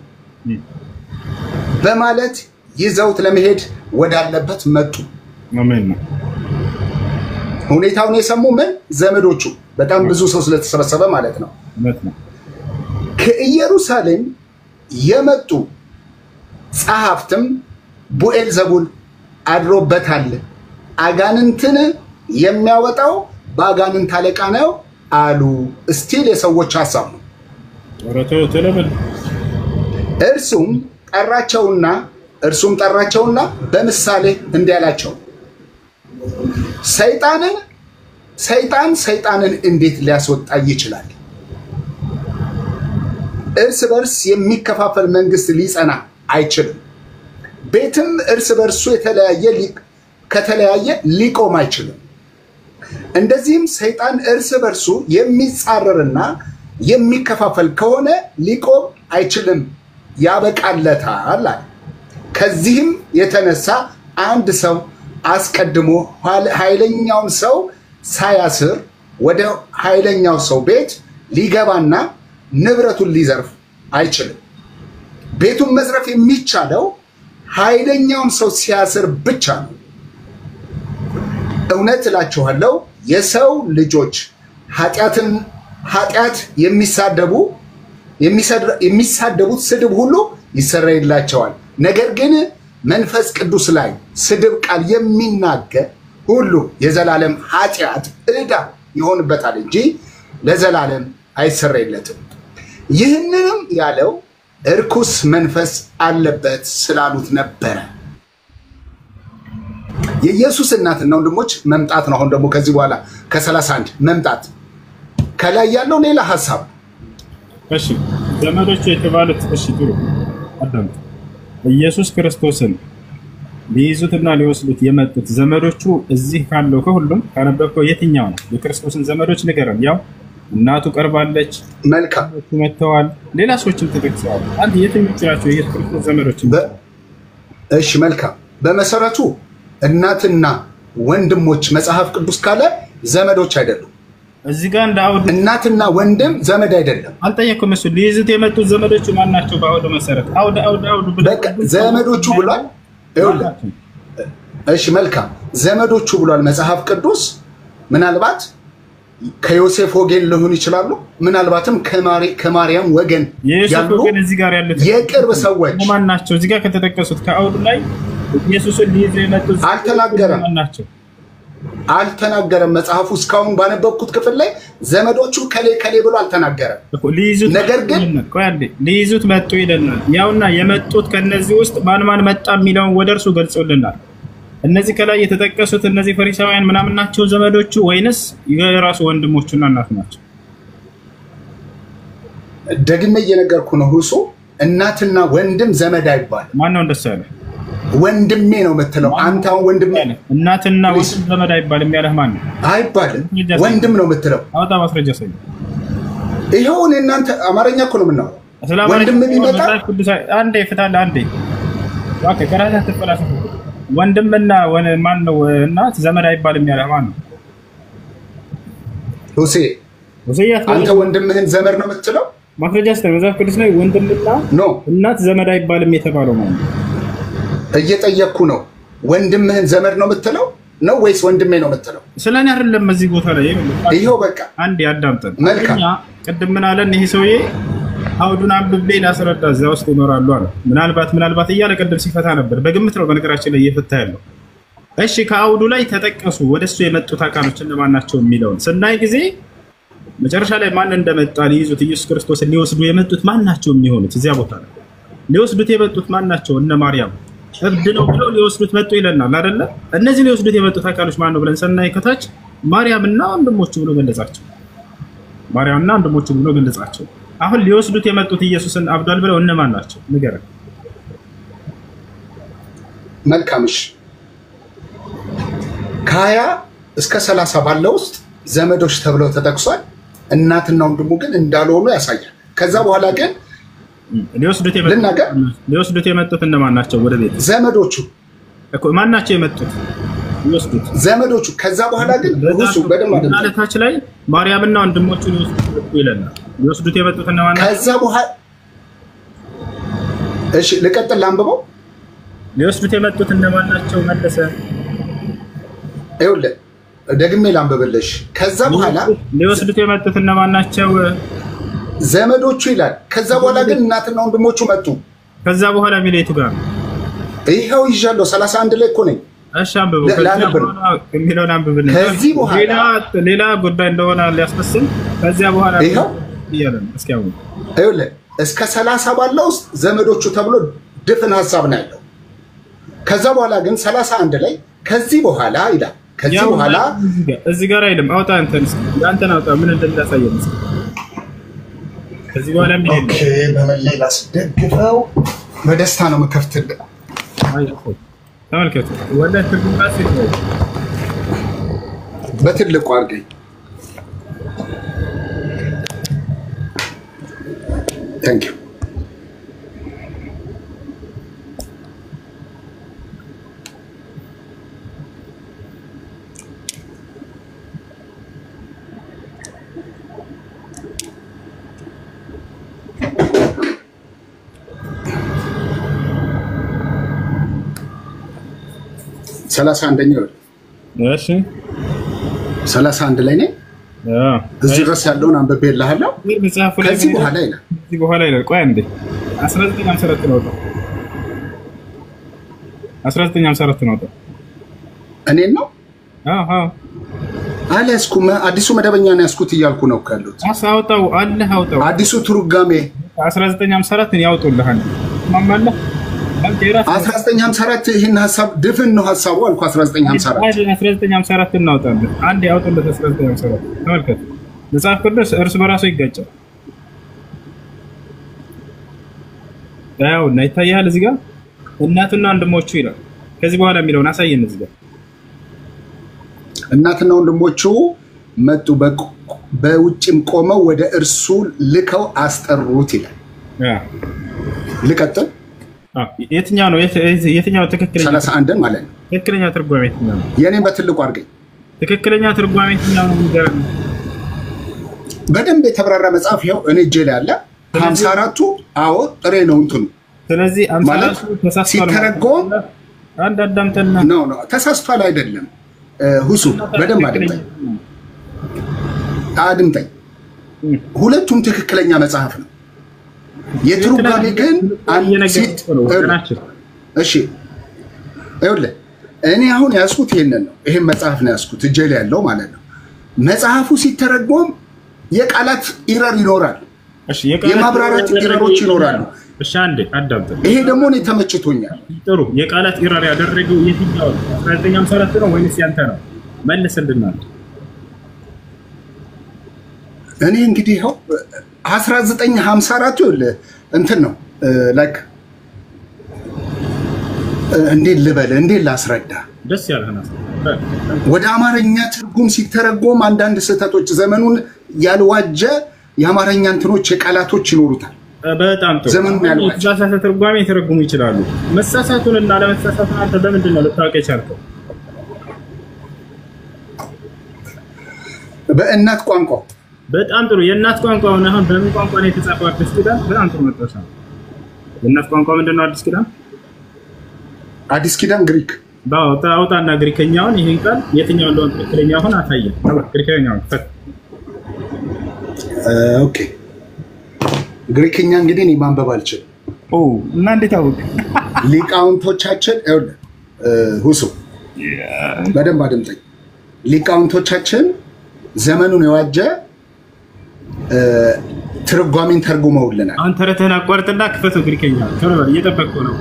በማለት ይዘውት ለመሄድ ወዳለበት መጡ። አሜን። ሁኔታውን የሰሙ ዘመዶቹ በጣም ብዙ ሰው ስለተሰበሰበ ማለት ነው። ከኢየሩሳሌም የመጡ ጸሐፍትም ቡኤልዘቡል አድሮበታል፣ አጋንንትን የሚያወጣው በአጋንንት አለቃ ነው አሉ። እስቲል የሰዎች ሐሳብ ነው። እርሱም ጠራቸውና በምሳሌ እንዲህ አላቸው፣ ሰይጣንን እንዴት ሊያስወጣ ይችላል? እርስ በርስ የሚከፋፈል መንግስት ሊጸና አይችልም። ቤትም እርስ በርሱ ከተለያየ ሊቆም አይችልም። እንደዚህም ሰይጣን እርስ በርሱ የሚጻረርና የሚከፋፈል ከሆነ ሊቆም አይችልም፣ ያበቃለታል። ከዚህም የተነሳ አንድ ሰው አስቀድሞ ኃይለኛውን ሰው ሳያስር ወደ ኃይለኛው ሰው ቤት ሊገባና ንብረቱን ሊዘርፍ አይችልም። ቤቱን መዝረፍ የሚቻለው ኃይለኛውን ሰው ሲያስር ብቻ ነው። እውነት እላችኋለሁ የሰው ልጆች ኃጢአት የሚሳደቡት ስድብ ሁሉ ይሰረይላቸዋል። ነገር ግን መንፈስ ቅዱስ ላይ ስድብ ቃል የሚናገር ሁሉ የዘላለም ኃጢአት ዕዳ ይሆንበታል እንጂ ለዘላለም አይሰረይለትም። ይህንንም ያለው እርኩስ መንፈስ አለበት ስላሉት ነበረ። የኢየሱስ እናትና ወንድሞች መምጣት ነው። አሁን ደግሞ ከዚህ በኋላ ከ31 መምጣት ከላይ ያለው ሌላ ሐሳብ። እሺ ዘመዶቹ የተባሉት እሺ ጥሩ አዳምጡ። ኢየሱስ ክርስቶስን ሊይዙትና ሊወስዱት የመጡት ዘመዶቹ እዚህ ካለው ከሁሉም ካነበብከው የትኛው ነው? የክርስቶስን ዘመዶች ንገረን። ያው እናቱ ቀርባለች፣ መልካም መተዋል፣ ሌላ ሰዎችም ተጠቅሰዋል። አንተ የትኞቹ ናቸው የኢየሱስ ክርስቶስ ዘመዶች? እሺ መልካም። በመሰረቱ እናትና ወንድሞች መጽሐፍ ቅዱስ ካለ ዘመዶች አይደሉም። እዚህ ጋር እንደ አውድ እናትና ወንድም ዘመድ አይደለም። አልጠየቅኩም። እሱ ሊይዙት የመጡት ዘመዶቹ ማን ናቸው? በአውድ መሰረት አውድ በቃ ዘመዶቹ ብሏል። ይኸውልህ እሺ መልካም ዘመዶቹ ብሏል መጽሐፍ ቅዱስ። ምናልባት ከዮሴፍ ወገን ሊሆኑ ይችላሉ፣ ምናልባትም ከማርያም ወገን ያሉ የቅርብ ሰዎች ማን ናቸው? እዚህ ጋር ከተጠቀሱት ከአውድ ላይ ኢየሱስን ሊይዙ የመጡት አልተናገረም። መጽሐፉ እስካሁን ባነበብኩት ክፍል ላይ ዘመዶቹ ከሌ ብሎ አልተናገረም። ነገር ግን ሊይዙት መጡ ይለናል። ያውና የመጡት ከነዚህ ውስጥ ማን መጣ የሚለውን ወደ እርሱ ገልጾልናል። እነዚህ ከላይ የተጠቀሱት እነዚህ ፈሪሳውያን ምናምን ናቸው ዘመዶቹ ወይንስ የራሱ ወንድሞቹና እናቱ ናቸው? ደግሜ እየነገርኩ ነው። ሁሱ እናትና ወንድም ዘመድ አይባልም። ማን ነው እንደሱ ያለ? ወንድሜ ነው የምትለው አንተ። አሁን ወንድሜ እናትና ወንድም ዘመድ አይባልም ያለህ ማን ነው? አይባልም፣ ወንድም ነው የምትለው። አውጣ ማስረጃ ሰኝ። ይሄው እናንተ አማርኛ እኮ ነው የምናወራው። ወንድም ቢመጣ አንዴ ፍታለ አንዴ ዋከ ከራሳ ተፈላሰፈ። ወንድምና ማን ነው እናት ዘመድ አይባልም ያለህ ማን ነው? ሁሴ አንተ ወንድምህን ዘመድ ነው የምትለው? ማስረጃ መጽሐፍ ቅዱስ ላይ ወንድምና እናት ዘመድ አይባልም የተባለው ነው። እየጠየቅኩ ነው። ወንድምህን ዘመድ ነው የምትለው ነው ወይስ ወንድሜ ነው የምትለው? ስለኔ አይደለም። እዚህ ቦታ ላይ ይሄው በቃ አንድ ያዳምጠን። መልካም ቅድም ምን አለን? ይሄ ሰውዬ አውዱን አንብቤ ላስረዳ እዛ ውስጥ ይኖራሉ አለ። ምናልባት እያለ ቅድም ሲፈታ ነበር። በግምት ነው በነገራችን ላይ እየፈታ ያለው። እሺ ከአውዱ ላይ ተጠቀሱ ወደሱ የመጡት አካሎች እነማን ናቸው የሚለውን ስናይ ጊዜ መጨረሻ ላይ ማን እንደመጣ ሊይዙት ኢየሱስ ክርስቶስን ሊወስዱ የመጡት ማን ናቸው የሚሆኑት? እዚያ ቦታ ላይ ሊወስዱት የመጡት ማን ናቸው? እነ ማርያም እብድ ነው ብለው ሊወስዱት መጡ ይለናል አይደለ? እነዚህ ሊወስዱት የመጡት አካሎች ማን ነው ብለን ስናይ ከታች ማርያምና ወንድሞቹ ብሎ ገለጻቸው። ማርያምና ወንድሞቹ ብሎ ገለጻቸው። አሁን ሊወስዱት የመጡት ኢየሱስን አብዷል ብለው እነማን ናቸው? ንገረን። መልካምሽ ከ20 እስከ 30 ባለው ውስጥ ዘመዶች ተብለው ተጠቅሷል። እናትና ወንድሙ ግን እንዳልሆኑ ያሳያል። ከዛ በኋላ ግን ሊወስዱት የመጡት እነማን ናቸው? ወደ ቤት ዘመዶቹ እኮ ማን ናቸው የመጡት? ሊወስዱት ዘመዶቹ። ከዛ በኋላ ግን እሱ በደም ታች ላይ ማርያምና ወንድሞቹ ሊወስዱት ይለናል። ሊወስዱት የመጡት እነማን ናቸው? ከዛ በኋላ እሺ ልቀጥል ላንብበው። ሊወስዱት የመጡት እነማን ናቸው? መለሰ። ይኸውልህ ደግሜ ላንብብልሽ። ከዛ በኋላ ሊወስዱት የመጡት እነማን ናቸው? ዘመዶቹ ይላል። ከዛ በኋላ ግን እናትና ወንድሞቹ መጡ። ከዛ በኋላ ሚሌቱ ጋር ይሄው ይዣለሁ 31 ላይ እኮ ነኝ። እሺ አንብበው። የሚለውን አንብብልኝ። ከዚህ በኋላ ሌላ ጉዳይ እንደሆነ ሊያስመስል ከዚያ በኋላ ይሄው ይያለን። እስኪ አሁን ይኸውልህ እስከ 30 ባለው ውስጥ ዘመዶቹ ተብሎ ድፍን ሐሳብ ነው ያለው። ከዛ በኋላ ግን 31 ላይ ከዚህ በኋላ ይላል። ከዚህ በኋላ እዚህ ጋር አይልም። አውጣ አንተን አውጣ ምን እንደሚያሳየን ከዚህ በኋላ ምን ይላል? ኦኬ በመለላ አስደግፈው በደስታ ነው መከፍትልህ። ተመልከቱ። ወላሂ ትርጉም ራስ ይለው በትልቁ አድርገኝ። ታንክ ዩ። ሰላሳ አንደኛው እሺ 31 ላይ ነኝ። እዚህ ድረስ ያለውን አንብቤልሃለሁ። ከዚህ በኋላ ይላል። እዚህ በኋላ ይላል። ቆይ አንዴ 1954 ነው። 1954 ነው። እኔን ነው? አዎ አልያዝኩም። አዲሱ መደበኛ ነው ያዝኩት እያልኩ ነው ካሉት። አውጣው አለ አውጣው። አዲሱ ትርጓሜ 1954 ያውጡልሃል። ማማለህ 1954 ይሄን ሐሳብ ድፍን ነው ሐሳቡ አልኩ። 1954 እናውጣለን። አንድ ያውጡለት 1954 ተመልከቱ። መጽሐፍ ቅዱስ እርስ በራሱ ይጋጫል። ያው እና ይታያል እዚህ ጋር እናትና ወንድሞቹ ይላል። ከዚህ በኋላ የሚለውን አሳየን። እዚህ ጋር እናትና ወንድሞቹ መጡ፣ በውጭም ቆመው ወደ እርሱ ልከው አስጠሩት ይላል። ልቀጥል። የትኛው ነው የትኛው ትክክለኛ 31 ማለት ነው? ትክክለኛ ትርጓሜ የትኛው ነው? የኔን በትልቁ አድርገኝ። ትክክለኛ ትርጓሜ የትኛው ነው? ንገረን። በደንብ የተብራራ መጽሐፍ ይኸው እኔ እጄ ላይ አለ። 54ቱ አዎ ጥሬ ነው እንትኑ። ስለዚህ 54ቱ ተሳስቷል ሲተረጎም አንድ አዳምጠና ነው ተሳስቷል አይደለም። ሁሱ በደንብ አድምጠኝ። ሁለቱም ትክክለኛ መጽሐፍ ነው። የትርጓሜ ግን እሺ ይኸውልህ እኔ አሁን ያዝኩት ይሄንን ነው። ይሄን መጽሐፍ ነው ያዝኩት እጄ ላይ ያለው ማለት ነው። መጽሐፉ ሲተረጎም የቃላት ኢረር ይኖራል። እሺ የማብራራት ኢረሮች ይኖራሉ። እሺ አንዴ አዳምጥ። ይሄ ደግሞ እኔ ተመችቶኛል። ጥሩ የቃላት ኢረር ያደረገው የትኛው 1954 ነው ወይስ ያንተ ነው? መልስልናል። እኔ እንግዲህ ይኸው 1954 ይኸውልህ እንትን ነው ላይክ እንዴት ልበል እንዴት ላስረዳ? ደስ ያለህና ወደ አማርኛ ትርጉም ሲተረጎም አንዳንድ ስህተቶች ዘመኑን ያልዋጀ የአማርኛ እንትኖች የቃላቶች ይኖሩታል። በጣም ጥሩ ዘመኑን ያልዋጀ ተሳሳተ ትርጓሜ ይተረጉሙ ይችላሉ። መሳሳቱንና ለመሳሳቱን አንተ በምንድን ነው ልታውቅ የቻልከው? በእናት ቋንቋ በጣም ጥሩ የእናት ቋንቋው ነው አሁን በምን ቋንቋ ነው የተጻፈው አዲስ ኪዳን በጣም ጥሩ መጣሽ የእናት ቋንቋ ምንድነው አዲስ ኪዳን አዲስ ኪዳን ግሪክ ባውጣና ግሪከኛውን ይሄን ቃል የትኛው እንደሆነ ትክክለኛው ሆነ አሳየን ግሪከኛውን ኦኬ ግሪከኛ እንግዲህ እኔ ማንበብ አልችልም እና እንዴት አወቅ ሊቃውንቶቻችን ሁሱ በደንብ አድምጠኝ ሊቃውንቶቻችን ዘመኑን የዋጀ ትርጓሜን ተርጉመውልናል አንተ ተረተና አቋርጥና ክፈተው ግሪከኛ ተረባ እየተፈቀው ነው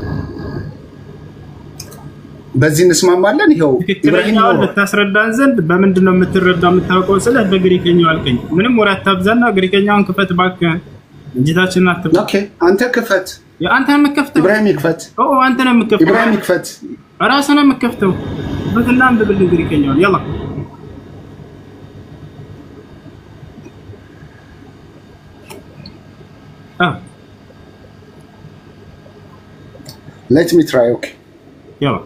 በዚህ እንስማማለን ይሄው ኢብራሂም ልታስረዳን ዘንድ በምንድነው የምትረዳው የምታውቀው ስለህ በግሪከኛው አልከኝ ምንም ወራት ታብዛና ግሪከኛውን ክፈት ባክ እንጂታችንን አትበል ኦኬ አንተ ክፈት አንተ ነው የምትከፍተው ኢብራሂም ይክፈት አንተ ነው የምትከፍተው ኢብራሂም ይክፈት ራስህ ነው የምትከፍተው በትናም በብል ግሪከኛው ያላ let me try okay ያላ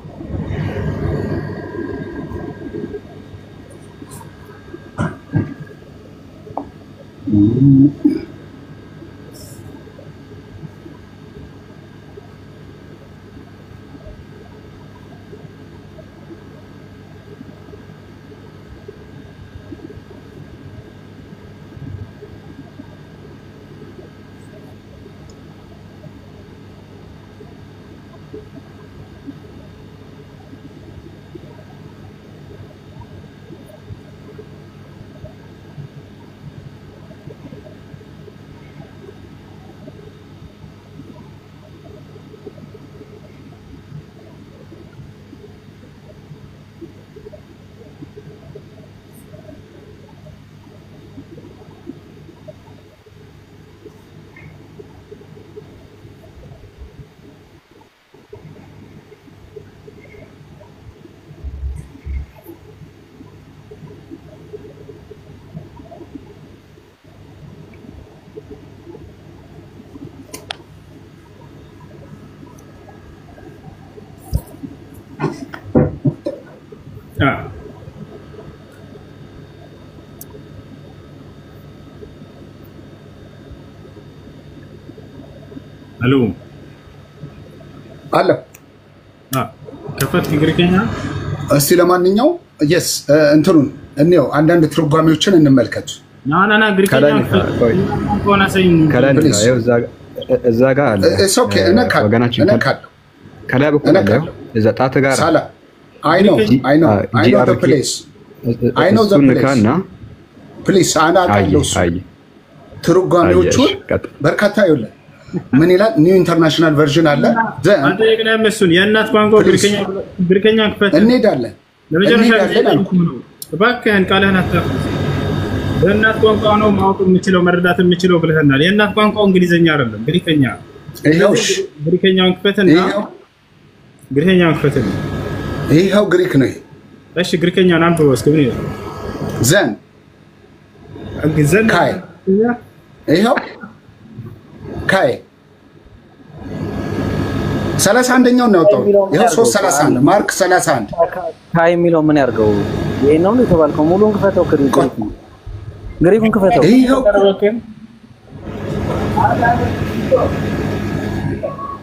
الو አለ ከፈት ግሪከኛ እስቲ ለማንኛው yes እንትሩን እንየው አንዳንድ ትርጓሜዎችን እንመልከት ና ግሪከኛ ቆና ሰይን ከላን ያው እዛ ጋር አለ it's okay ወገናችን ከላይ በኩል አለ እዛ ጣት ጋር ሳላ I know the place please አና አቃለሁ ትርጓሜዎቹ በርካታ ይውላል ምን ይላል ኒው ኢንተርናሽናል ቨርዥን አለ አንተ የግና መስኡን የእናት ቋንቋ ግሪከኛ ክፈት እንሄዳለን ለመጀመሪያ ባካን ቃልህን አታፍ የእናት ቋንቋ ነው ማወቅ የምችለው መረዳት የምችለው ብለህናል የእናት ቋንቋው እንግሊዘኛ አይደለም ግሪከኛ ይሄው ግሪከኛውን ክፈትና ግሪከኛውን ክፈትና ይሄው ግሪክ ነው እሺ ግሪከኛውን አንብበው እስኪ ምን ይላል ዘን ካይ ይሄው ካይ 31ኛው ነው ያወጣው ይሄው 331 ማርክ 31 ካይ የሚለው ምን ያርገው ይሄ ነው የተባልከው ሙሉን ክፈተው ግሪኩን ክፈተው ይሄው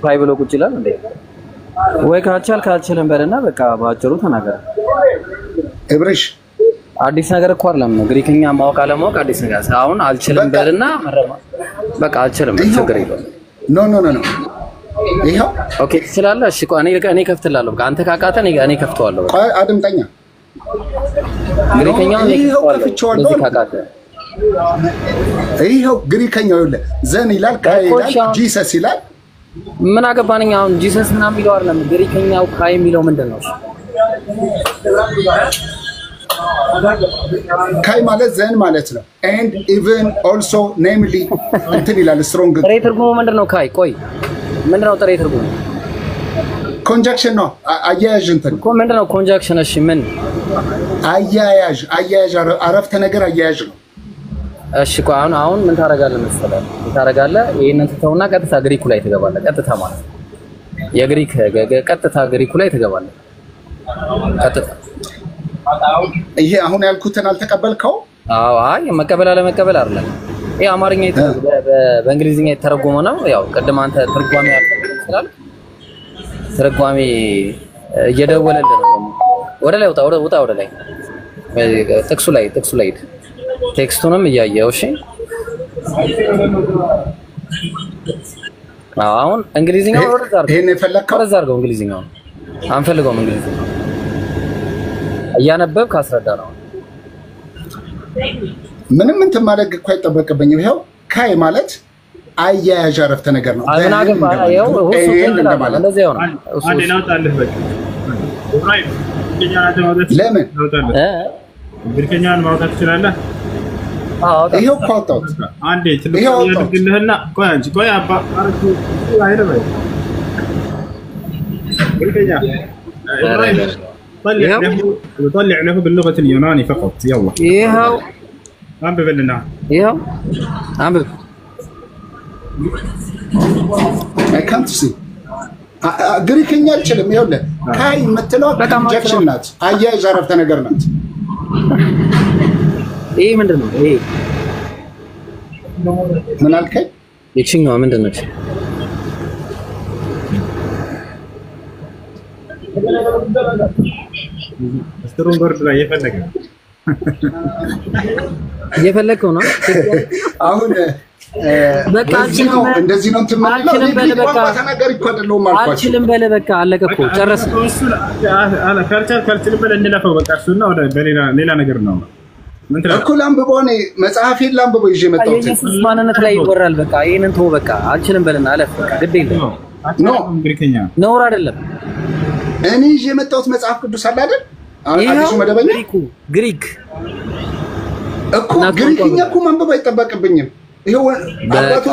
ካይ ብሎ ቁጭ ይላል እንዴ ወይ ካልቻለም በለና በቃ ባጭሩ ተናገር እብሪሽ አዲስ ነገር እኮ አይደለም ግሪከኛ ማወቅ አለማወቅ አዲስ ነገር አሁን አልችልም በልና መረማ በቃ አልችልም ችግር የለውም ኖ ይሄው ኦኬ ትችላለህ እሺ እኔ ከፍትላለሁ በቃ አንተ ካቃተ እኔ ከፍተዋለሁ ቆይ አድምጠኛ ግሪከኛው ይሄው ከፍቼዋለሁ ካቃተ ይሄው ግሪከኛው ይላል ዘን ይላል ካይ ይላል ጂሰስ ይላል ምን አገባንኛ አሁን ጂሰስ ምናምን የሚለው አይደለም ግሪከኛው ካይ የሚለው ምንድነው ካይ ማለት ዘን ማለት ነው and even also namely እንትን ይላል strong ጥሬ ትርጉሙ ምንድነው ካይ ቆይ ምንድነው ጥሬ ትርጉሙ ኮንጃክሽን ነው አያያዥ እንትን እኮ ምንድነው ኮንጃክሽን እሺ ምን አያያዥ አረፍተ ነገር አያያዥ ነው እሺ አሁን ምን ታረጋለህ መሰለህ ታረጋለህ ይሄንን ትተውና ቀጥታ ግሪኩ ላይ ትገባለህ ቀጥታ ማለት የግሪክ ቀጥታ ግሪኩ ላይ ትገባለህ ቀጥታ ይሄ አሁን ያልኩትን አልተቀበልከው አዎ አይ መቀበል አለ መቀበል አይደለም። ይሄ አማርኛ በእንግሊዝኛ የተረጎመ ነው። ያው ቅድም አንተ ትርጓሜ ያልተሰላል ትርጓሜ እየደወለልህ ነው። ወደ ላይ ውጣ ወደ ላይ ጥቅሱ ላይ ቴክስቱንም እያየው እሺ። አሁን እንግሊዝኛው ወደዛ አድርገው እንግሊዝኛው አንፈልገውም። እንግሊዝኛው እያነበብክ አስረዳ ነው። ምንም እንትን ማድረግ እኮ አይጠበቅብኝም። ይሄው ካይ ማለት አያያዥ አረፍተ ነገር ነው። ለምን ብልከኛን ማውጣት ትችላለህ? ይሄው እኮ አውጣሁት። አንዴ ትልቅ ያድርግልህና ቆይ አባ አረቱ አይደለም ብልከኛ طلع له باللغة اليونانية فقط يلا. يهو أنبب لنا. يهو أنبب. I can't see. ግሪክኛ አልችልም። ይኸውልህ ካይ የምትለው ኢንጀክሽን ናት። አያይዝ አረፍተ ነገር ናት። ይሄ ምንድን ነው? ይሄ ምን አልከኝ? ይችኛዋ ምንድን ነች? ስትሮን ቦርድ ላይ እየፈለግከው ነው አሁን በቃ እንደዚህ ነው እንትማለው ተናገር እኮ አይደለም አልኳችሁ። አልችልም በለ በቃ አለቀ እኮ ጨረስን። አላ ካልቻል በለ እንለፈው በቃ እሱና ወደ ሌላ ነገር ነው። ምን ትላለህ? እኮ ላንብበው ነው መጽሐፌን ላንብበው ይዤ መጣሁ። ኢየሱስ ማንነት ላይ ይወራል። በቃ ይሄንን ተው በቃ አልችልም በለና አለፍ በቃ ግድ የለም። ኖ ግሪክኛ ነውር አይደለም። እኔ ይዤ መጣሁት መጽሐፍ ቅዱስ አለ አይደል? አዲሱ መደበኛ ግሪክ እኮ ግሪክኛ እኮ ማንበብ አይጠበቅብኝም። ይሄው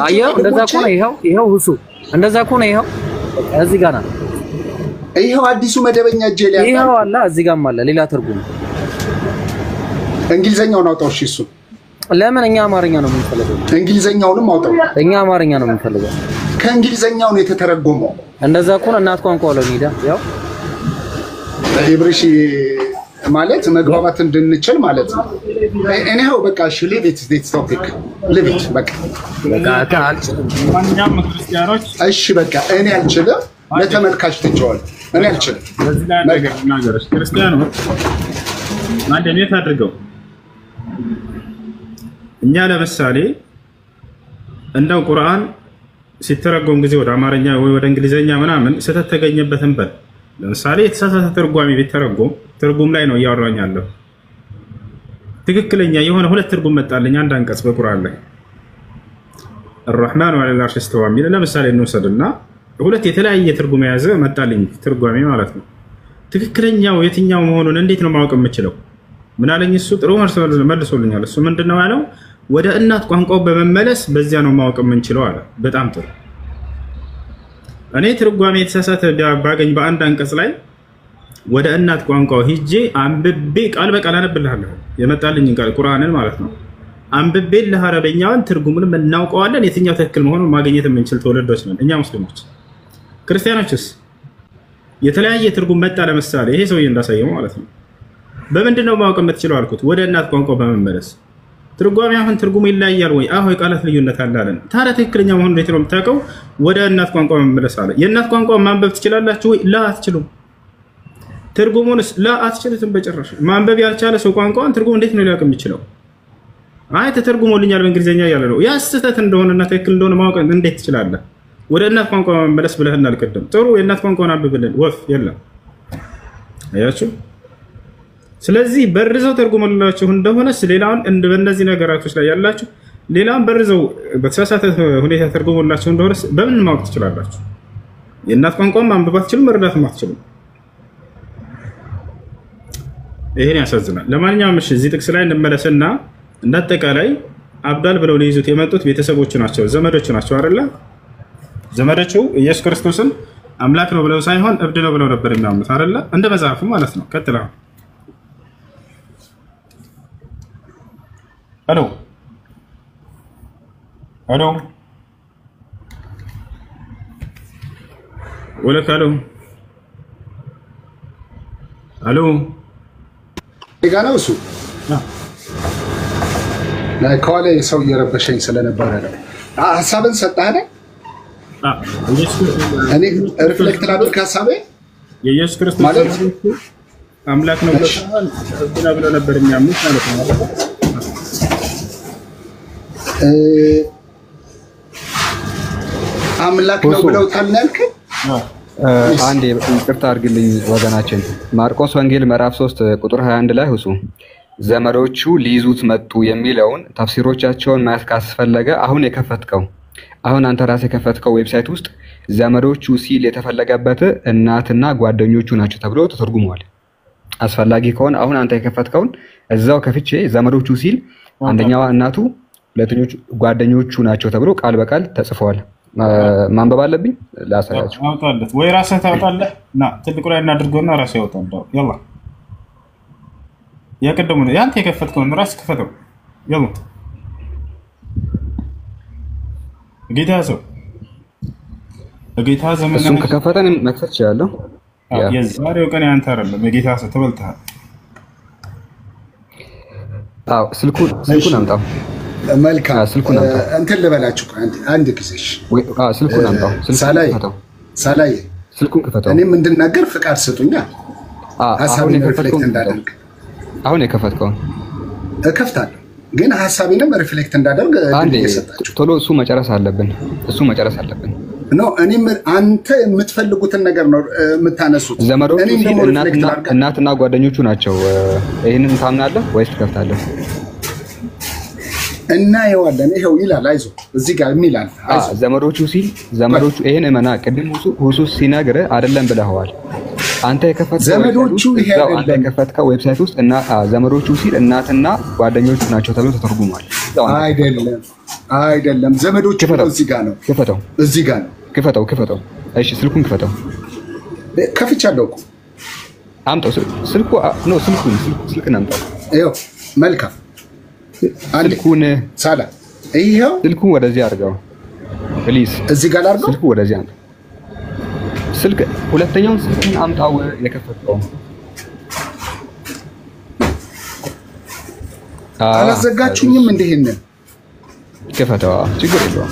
አየው እንደዛ እኮ ነው። ይሄው ሁሱ እንደዛ እኮ ነው። ይሄው እዚህ ጋር ነው። ይሄው አዲሱ መደበኛ እጄ ላይ አለ። ይሄው አለ እዚህ ጋርም አለ ሌላ ትርጉም። እንግሊዘኛውን አውጣው እሺ። እሱ ለምን እኛ አማርኛ ነው የምንፈልገው? እንግሊዘኛውንም አውጣው። እኛ አማርኛ ነው የምንፈልገው። ከእንግሊዘኛው ነው የተተረጎመው። እንደዛ እኮ ነው። እናት ቋንቋ ነው ኒዳ ያው ኢብሪሽ ማለት መግባባት እንድንችል ማለት ነው። እኔው በቃ እሺ ሊቪት ዲስ ቶፒክ ሊቪት በቃ ማንኛውም ክርስቲያኖች እሺ በቃ እኔ አልችልም። ለተመልካች ትጨዋል እኔ አልችልም። ለዚህ ላይ ነገር ክርስቲያኖች ማንደኔት አድርገው እኛ ለምሳሌ እንደው ቁርአን ሲተረጎም ጊዜ ወደ አማርኛ ወይ ወደ እንግሊዘኛ ምናምን ስህተት ተገኘበትን በል ለምሳሌ የተሳሳተ ትርጓሜ ቢተረጎም ትርጉም ላይ ነው እያወራኛለሁ። ትክክለኛ የሆነ ሁለት ትርጉም መጣልኝ አንድ አንቀጽ በቁርአን ላይ الرحمن على العرش استوى የሚል ለምሳሌ እንወስድና ሁለት የተለያየ ትርጉም የያዘ መጣልኝ ትርጓሜ ማለት ነው። ትክክለኛው የትኛው መሆኑን እንዴት ነው ማወቅ የምችለው? ምን አለኝ እሱ ጥሩ መልሶልኛል። እሱ ምንድነው ያለው? ወደ እናት ቋንቋው በመመለስ በዚያ ነው ማወቅ የምንችለው አለ። በጣም ጥሩ። እኔ ትርጓሜ የተሳሳተ ባገኝ በአንድ አንቀጽ ላይ ወደ እናት ቋንቋው ሂጄ አንብቤ ቃል በቃል አነብልሃለሁ የመጣልኝ ቃል ቁርአንን ማለት ነው። አንብቤ ለአረበኛውን ትርጉሙንም እናውቀዋለን። የትኛው ትክክል መሆኑን ማግኘት የምንችል ተወለዶች ነን እኛ ሙስሊሞች። ክርስቲያኖችስ የተለያየ ትርጉም መጣ። ለምሳሌ ይሄ ሰውዬ እንዳሳየው ማለት ነው። በምንድነው ማወቅ የምትችለው አልኩት? ወደ እናት ቋንቋው በመመለስ ትርጓሜ አሁን ትርጉሙ ይለያያል ወይ? አዎ የቃላት ልዩነት አለ አለን። ታዲያ ትክክለኛ መሆኑን እንዴት ነው የምታውቀው? ወደ እናት ቋንቋ በመመለስ አለ። የእናት ቋንቋ ማንበብ ትችላላችሁ ወይ? ላ አትችሉም። ትርጉሙንስ ላ አትችሉትም በጭራሽ። ማንበብ ያልቻለ ሰው ቋንቋውን ትርጉሙ እንዴት ነው ሊያውቅ የሚችለው? አይ ተተርጉሞልኛል በእንግሊዘኛ ያለ ነው ያ ስህተት እንደሆነና ትክክል እንደሆነ ማወቅ እንዴት ትችላለህ? ወደ እናት ቋንቋ በመመለስ ብለህናል ቅድም። ጥሩ የእናት ቋንቋውን አንብብልን። ወፍ የለም አያችሁ። ስለዚህ በርዘው ተርጉመላችሁ እንደሆነ ሌላውን በእነዚህ ነገራቶች ላይ ያላችሁ ሌላውን በርዘው በተሳሳተ ሁኔታ ተርጉመላችሁ እንደሆነ በምን ማወቅ ትችላላችሁ? የእናት ቋንቋውን ማንበብ አትችሉም፣ መረዳትም አትችሉም። ይሄን ያሳዝናል። ለማንኛውም እሺ እዚህ ጥቅስ ላይ እንመለስና እንዳጠቃላይ አብዳል ብለው ሊይዙት የመጡት ቤተሰቦቹ ናቸው፣ ዘመዶቹ ናቸው አይደለ? ዘመዶቹ ኢየሱስ ክርስቶስን አምላክ ነው ብለው ሳይሆን እብድ ነው ብለው ነበር የሚያምኑት አይደለ? እንደ መጽሐፉ ማለት ነው። ቀጥላ ሄሎ ሄሎ ወለካ ሄሎ ሄሎ ጋር ነው እሱ ከኋላ ሰው እየረበሸኝ ስለነበረ ነው። ሀሳብን ሰጠህ አይደል? እኔ ሪፍሌክት ላድርግ ሀሳቤ የኢየሱስ ክርስቶስ አምላክ ነው ብለው ነበር የሚያምኑት ማለት ነው። አምላክ ነው ብለው ታልናልክ አንዴ ይቅርታ አድርግልኝ ወገናችን። ማርቆስ ወንጌል ምዕራፍ 3 ቁጥር 21 ላይ ሁሱ ዘመዶቹ ሊይዙት መጡ የሚለውን ተፍሲሮቻቸውን ማየት ካስፈለገ አሁን አንተ ራስህ የከፈትከው ዌብሳይት ውስጥ ዘመዶቹ ሲል የተፈለገበት እናትና ጓደኞቹ ናቸው ተብሎ ተተርጉመዋል። አስፈላጊ ከሆነ አሁን አንተ የከፈትከውን እዛው ከፍቼ ዘመዶቹ ሲል አንደኛዋ እናቱ ሁለተኞቹ ጓደኞቹ ናቸው ተብሎ ቃል በቃል ተጽፈዋል። ማንበብ አለብኝ ላሳያችሁ። አውጣለት ወይ ራስህ ታውጣለህ ና ትልቁ ላይ እናድርገውና ራስህ ያውጣው። ያላ ያቀደሙ ነው ያንተ የከፈትከውን ራስህ ከፈተው። ያላ ጌታ ሰው ጌታ ዘመን እሱን ከከፈተን መክፈት ይችላል። የዛሬው ቀን ያንተ አይደለም የጌታ ሰው ተበልተሃል። ስልኩን አምጣው። መልካም እንትን ልበላችሁ አንድ ጊዜሽ ስልኩን አምጣው። ሳላይ ስልኩን ከፈተው። እኔም እንድናገር ፍቃድ ስጡኛ። ሐሳቤን ሪፍሌክት እንዳደርግ አሁን የከፈትከውን እከፍታለሁ፣ ግን ሐሳቤንም ሪፍሌክት እንዳደርግ እየሰጣችሁ ቶሎ እሱ መጨረስ አለብን። ኖ እኔም አንተ የምትፈልጉትን ነገር ነው የምታነሱት። ዘመዶቹ እናትና ጓደኞቹ ናቸው። ይሄንን ታምናለህ ወይስ ትከፍታለህ? እና ይዋለን ይሄው ይላል። አይዞህ እዚህ ጋር የሚላል ዘመዶቹ ይሄን እመና። ቅድም ሁሱ ሲነግር አይደለም ብለዋል። አንተ የከፈትከው ዌብሳይት ውስጥ እና ዘመዶቹ ሲል እናትና ጓደኞቹ ናቸው ተብሎ ተተርጉሟል። አይደለም ዘመዶቹ እዚህ ጋር ነው። ክፈተው። እዚህ ጋር ነው። ክፈተው። እሺ ስልኩን ክፈተው። ከፍቻለሁ እኮ አምጣው። ስልኩን አምጣው። ይኸው መልካም ስልኩን ሳላ ይሄው ስልኩን ወደዚህ አድርገው ፕሊዝ። እዚህ ጋር አድርገው። ስልኩ ወደዚህ አምጣው። ሁለተኛውን ስልኩን አምጣው። የከፈተው አላዘጋችሁኝም? እንደሄንን ክፈተው። ችግር የለውም።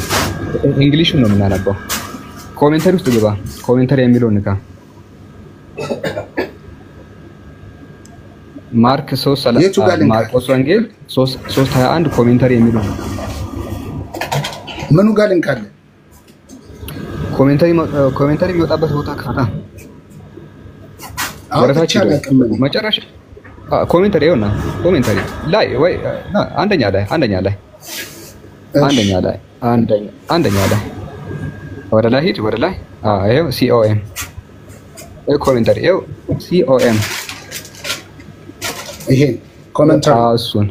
እንግሊሹን ነው የምናነበው። ኮሜንተሪ ውስጥ ግባ። ኮሜንተሪ የሚለውን ንካ። ማርቆስ ወንጌል 3:21 ኮሜንተሪ የሚለው ምኑ ጋር ልንካለ? ኮሜንተሪ የሚወጣበት ቦታ ክፈታ። ወረታች መጨረሻ ኮሜንተሪ ይሆናል። ኮሜንተሪ ላይ ወይ አንደኛ ላይ ወደ ላይ ሂድ። ወደ ላይ ይሄው COM ኮሜንተሪ ይሄው COM ይሄ ኮሜንተሪ እሱን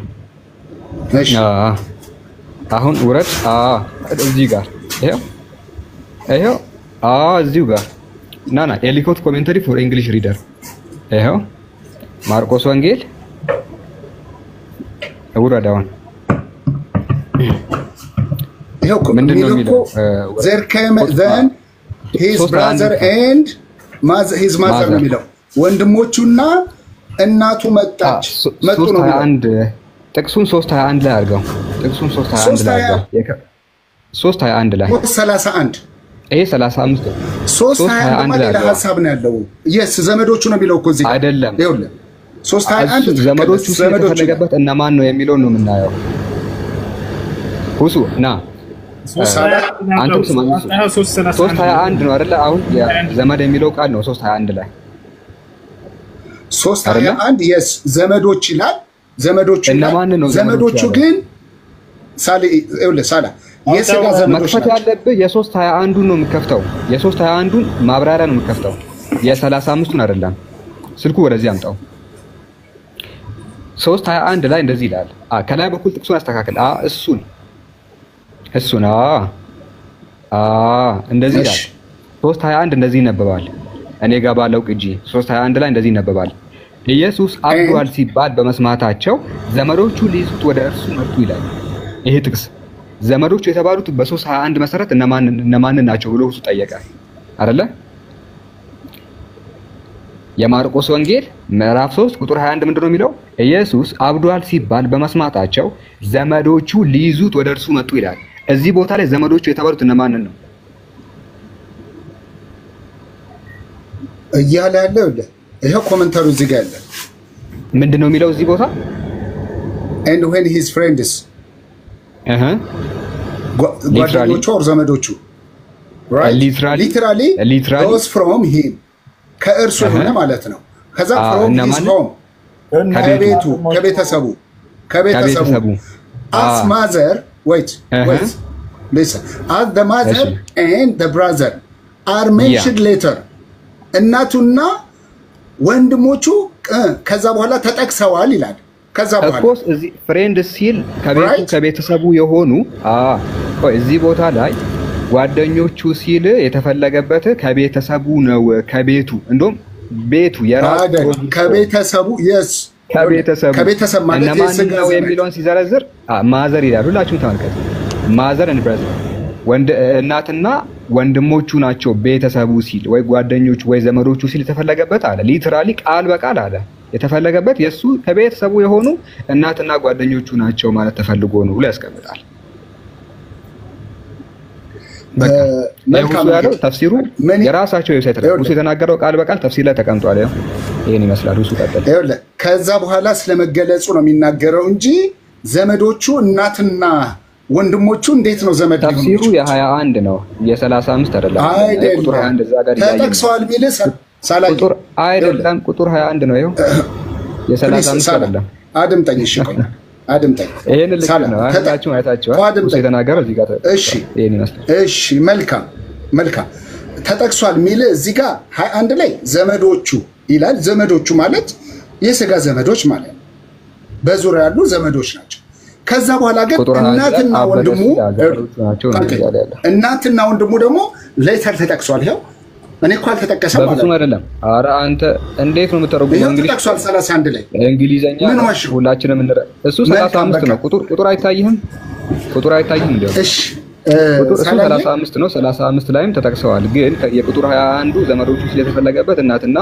አሁን ውረድ። እዚህ ጋር ይሄው እዚሁ ጋር ናና ኤሊኮት ኮሜንተሪ ፎር እንግሊሽ ሪደር ይሄው ማርቆስ ወንጌል ውረዳውን ይሄው ምንድነው የሚለው? there came then his brother and his mother ነው የሚለው። ወንድሞቹና እናቱ መጣች መጡ ነው የሚለው። ጥቅሱን 3:21 ላይ አድርገው። ጥቅሱን 3:21 ላይ አድርገው። 3:21 ላይ 31 ይሄ 35 3:21 ላይ ሐሳብ ነው ያለው። yes ዘመዶቹ ነው የሚለው እኮ እዚህ አይደለም። ይኸውልህ 3:21 ዘመዶቹ ስለተፈለገበት እነማን ነው የሚለው ነው የምናየው። ሁሱ ና አንተም ስማኝ። 3:21 ነው አይደለ? አሁን ዘመድ የሚለው ቃል ነው 3:21 ላይ 3:21 yes ዘመዶች ይላል። ዘመዶቹ እነማን ነው? ዘመዶቹ ግን ሳላ የሥጋ ዘመዶች መክፈት ያለብህ የ3:21ን ነው የምከፍተው። የ3:21ን ማብራሪያ ነው የምከፍተው፣ የ35ቱን አይደለም። ስልኩ ወደዚህ አምጣው። 3:21 ላይ እንደዚህ ይላል። ከላይ በኩል ጥቅሱን አስተካክል። እሱን እንደዚህ ይላል። 3:21 እንደዚህ ይነበባል። እኔ ጋር ባለው ቅጂ 3:21 ላይ እንደዚህ ይነበባል። ኢየሱስ አብዷል ሲባል በመስማታቸው ዘመዶቹ ሊይዙት ወደ እርሱ መጡ ይላል። ይሄ ጥቅስ ዘመዶቹ የተባሉት በ3:21 መሰረት እነማን ናቸው ብሎ እሱ ጠየቀ አይደለ? የማርቆስ ወንጌል ምዕራፍ 3 ቁጥር 21 ምንድነው የሚለው? ኢየሱስ አብዷል ሲባል በመስማታቸው ዘመዶቹ ሊይዙት ወደ እርሱ መጡ ይላል። እዚህ ቦታ ላይ ዘመዶቹ የተባሉት እነማንን ነው? እያለ ያለው ይሄ ኮሜንታሩ እዚህ ጋር ያለ ምንድነው የሚለው እዚህ ቦታ? and when his friends ጓደኞቹ or ዘመዶቹ right literally goes from him ከእርሱ ሆነ ማለት ነው። ከዛ from his home ከቤተሰቡ as mother wait listen as the mother and the brother are mentioned later እናቱና ወንድሞቹ ከዛ በኋላ ተጠቅሰዋል ይላል። ከዛ በኋላ of course እዚህ ፍሬንድ ሲል ከቤተሰቡ የሆኑ እዚህ ቦታ ላይ ጓደኞቹ ሲል የተፈለገበት ከቤተሰቡ ነው። ከቤቱ እንደውም ቤቱ የራሱ ከቤተሰቡ yes ከቤተሰብ ማለት ነው የሚለውን ሲዘረዝር ማዘር ይላል። ሁላችሁም ተመልከቱ። ማዘር and brother እናትና ወንድሞቹ ናቸው ቤተሰቡ ሲል ወይ ጓደኞቹ ወይ ዘመዶቹ ሲል የተፈለገበት አለ። ሊትራሊ ቃል በቃል አለ የተፈለገበት የሱ ከቤተሰቡ የሆኑ እናትና ጓደኞቹ ናቸው ማለት ተፈልጎ ነው ብሎ ያስቀምጣል። መልካም ያለው ተፍሲሩ የራሳቸው ዌብሳይት ላይ ሁሉ የተናገረው ቃል በቃል ተፍሲር ላይ ተቀምጧል። ይሄን ይመስላል። ሁሉ ቀጥል። ከዛ በኋላ ስለመገለጹ ነው የሚናገረው እንጂ ዘመዶቹ እናትና ወንድሞቹ እንዴት ነው ዘመድ ሊሆኑ? ተፍሲሩ የ21 ነው የ35 አይደለም። ቁጥር 21 እዛ ጋር ተጠቅሷል ቢልስ ሳላይ ቁጥር አይደለም ቁጥር 21 ነው። ይሄው የ35 አይደለም። አድምጠኝ እሺ ቆይ አድምጠኝ። ይሄን ልክ ነው አይታችሁ አይታችሁ የተናገረው እዚህ ጋር እሺ ይሄን ይመስላል። እሺ መልካም ተጠቅሷል ሚል እዚህ ጋር 21 ላይ ዘመዶቹ ይላል። ዘመዶቹ ማለት የሥጋ ዘመዶች ማለት ነው። በዙሪያ ያሉ ዘመዶች ናቸው። ከዛ በኋላ ግን እናትና ወንድሙ ደግሞ ሌተር ተጠቅሷል። ይሄው እኔ እኮ አልተጠቀሰም ማለት ነው አይደለም። ኧረ አንተ እንዴት ነው የምትተረጉመው? እንግሊዝ ተጠቅሷል 31 ላይ እንግሊዘኛ ሁላችንም እሱ 35 ነው። ቁጥር አይታይህም? ቁጥር አይታይህም እንዴ? እሺ ቁጥር 35 ነው። 35 ላይም ተጠቅሰዋል። ግን የቁጥር 21 ዘመዶቹ ስለተፈለገበት እናትና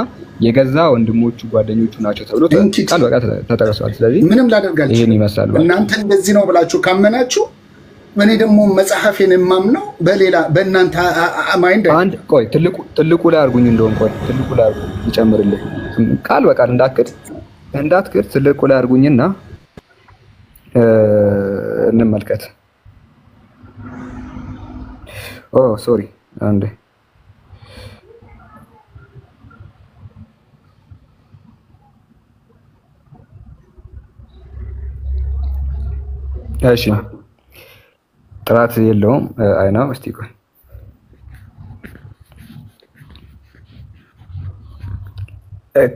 የገዛ ወንድሞቹ ጓደኞቹ ናቸው ተብሎ ቃል በቃ ተጠቅሰዋል። ስለዚህ ምንም ላደርጋችሁ ይሄን ይመስላል። እናንተ እንደዚህ ነው ብላችሁ ካመናችሁ እኔ ደግሞ መጽሐፌን የማምነው በሌላ በእናንተ ማይንድ አንድ ቆይ ትልቁ ላይ አርጉኝ እንደውም ቆይ ትልቁ ላይ አርጉኝ ይጨምርልኝ ቃል በቃል እንዳትክድ ትልቁ ላይ አርጉኝና እንመልከት። ሶሪ አንዴ እሺ ጥራት የለውም አይናው እስቲ ቆይ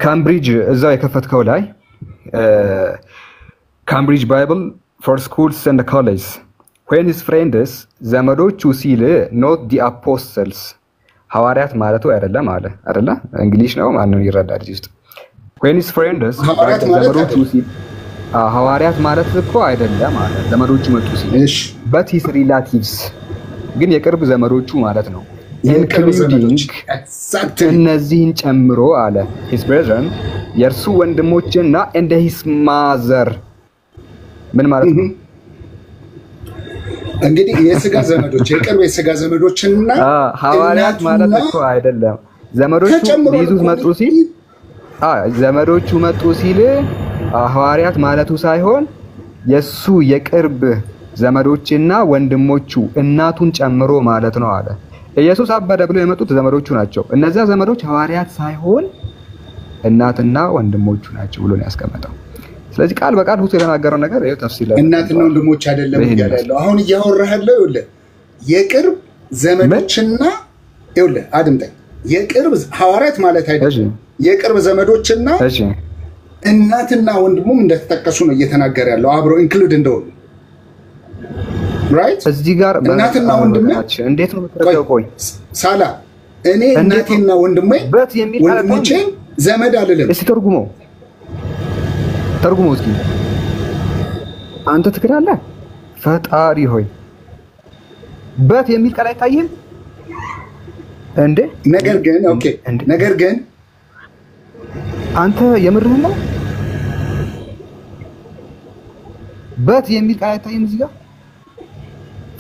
ካምብሪጅ እዛው የከፈትከው ላይ ካምብሪጅ ባይብል ፎር ስኩልስ ኤንድ ኮሌጅስ when his friends ዘመዶቹ ሲል not the apostles ሐዋርያት ማለቱ አይደለም አለ አይደለ? እንግሊሽ ነው ማንንም ይረዳል እዚህ ውስጥ when his friends ዘመዶቹ ሲል ሐዋርያት ማለት እኮ አይደለም አለ ዘመዶቹ መጡ ሲል but his relatives ግን የቅርብ ዘመዶቹ ማለት ነው። including እነዚህን ጨምሮ አለ his brethren የእርሱ ወንድሞችና and his mother ምን ማለት ነው? እንግዲህ የሥጋ ዘመዶች የቅርብ የሥጋ ዘመዶችና ሐዋርያት ማለት እኮ አይደለም። ዘመዶቹ ሊይዙት መጡ ሲል ዘመዶቹ መጡ ሲል ሐዋርያት ማለቱ ሳይሆን የሱ የቅርብ ዘመዶችና ወንድሞቹ እናቱን ጨምሮ ማለት ነው አለ። ኢየሱስ አበደ ብሎ የመጡት ዘመዶቹ ናቸው። እነዚያ ዘመዶች ሐዋርያት ሳይሆን እናትና ወንድሞቹ ናቸው ብሎ ነው ያስቀመጠው። ስለዚህ ቃል በቃል ሁሉ የተናገረው ነገር ይሄ ተፍሲር ላይ እናትና ወንድሞች አይደለም ያለው። አሁን እያወራህ ያለው ይኸውልህ የቅርብ ዘመዶችና ይኸውልህ አድምጠኝ የቅርብ ሐዋርያት ማለት አይደለም። የቅርብ ዘመዶችና እናትና ወንድሙም እንደተጠቀሱ ነው እየተናገረ ያለው አብሮ ኢንክሉድ እንደሆነ ራይት። እዚህ ጋር እናትና ወንድሙ እንዴት ነው የምትረዳው? ቆይ ሳላ እኔ እናቴና ወንድሞቼ ዘመድ አይደለም። እስቲ ተርጉሞ እስኪ አንተ ትክዳለህ። ፈጣሪ ሆይ በት የሚል ቃል አይታይም እንዴ? ነገር ግን ኦኬ ነገር ግን አንተ የምርህን ነው? በት የሚል ቃል አይታይም እዚህ ጋር?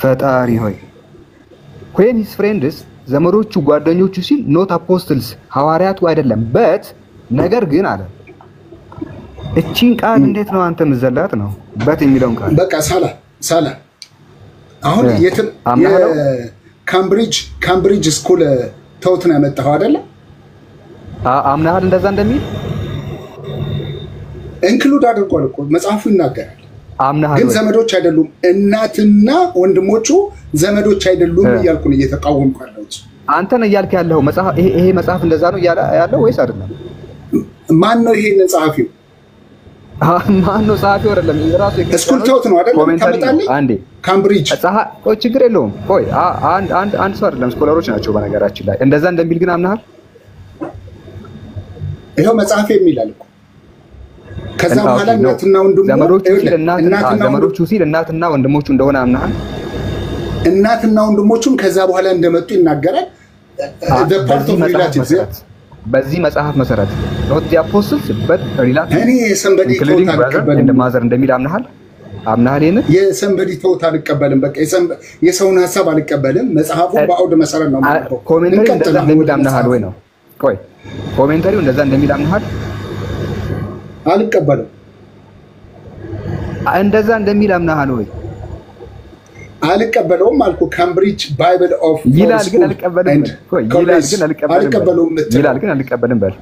ፈጣሪ ሆይ when his friends ዘመዶቹ ጓደኞቹ ሲል ኖት አፖስትልስ ሐዋርያቱ አይደለም በት ነገር ግን አለ። እቺን ቃል እንዴት ነው አንተ ምዘላት ነው? በት የሚለውን ቃል በቃ ሳላ አሁን የትም ካምብሪጅ ስኩል ተውት ነው ያመጣው አይደለ? አምናሃል እንደዛ እንደሚል ኢንክሉድ አድርጓል እኮ መጽሐፉ ይናገራል። አምናሃል ግን ዘመዶች አይደሉም እናትና ወንድሞቹ ዘመዶች አይደሉም እያልኩ ነው እየተቃወምኩ ያለሁት። አንተ ነው እያልክ ያለው መጽሐፍ ይሄ መጽሐፍ እንደዛ ነው ያለው ወይስ አይደለም? ማን ነው ይሄ ጸሐፊው? ማን ነው ጸሐፊው? አይደለም የራሱ ስኩል ተውት ነው አይደለም? ታመጣለህ አንዴ ካምብሪጅ ችግር የለውም። ቆይ አንድ ሰው አይደለም ስኮላሮች ናቸው በነገራችን ላይ እንደዛ እንደሚል ግን አምናሃል? ይሄው መጽሐፍ የሚላል እኮ ከዛ በኋላ ዘመዶቹ ሲል እናትና ወንድሞቹ እንደሆነ አምናሃል? እናትና ወንድሞቹም ከዛ በኋላ እንደመጡ ይናገራል። በዚህ መጽሐፍ መሰረት not the apostles but relatives እኔ ሰንበዲ እንደ ማዘር እንደሚል አምናሃል? ይሄን የሰንበዲ ተውት አልቀበልም። በቃ የሰውን ሐሳብ አልቀበልም። መጽሐፉ በአውድ መሰረት ነው ማለት ነው። ኮሜንታሪው እንደዛ እንደሚል አምናሃል ወይ ነው? ቆይ ኮሜንታሪው እንደዛ እንደሚል አምናሃል? አልቀበልም። እንደዛ እንደሚል አምናሃል ወይ? አልቀበለውም አልኩ። ካምብሪጅ ባይብል ኦፍ ይላል ግን አልቀበልም። ይላል ግን አልቀበልም በል።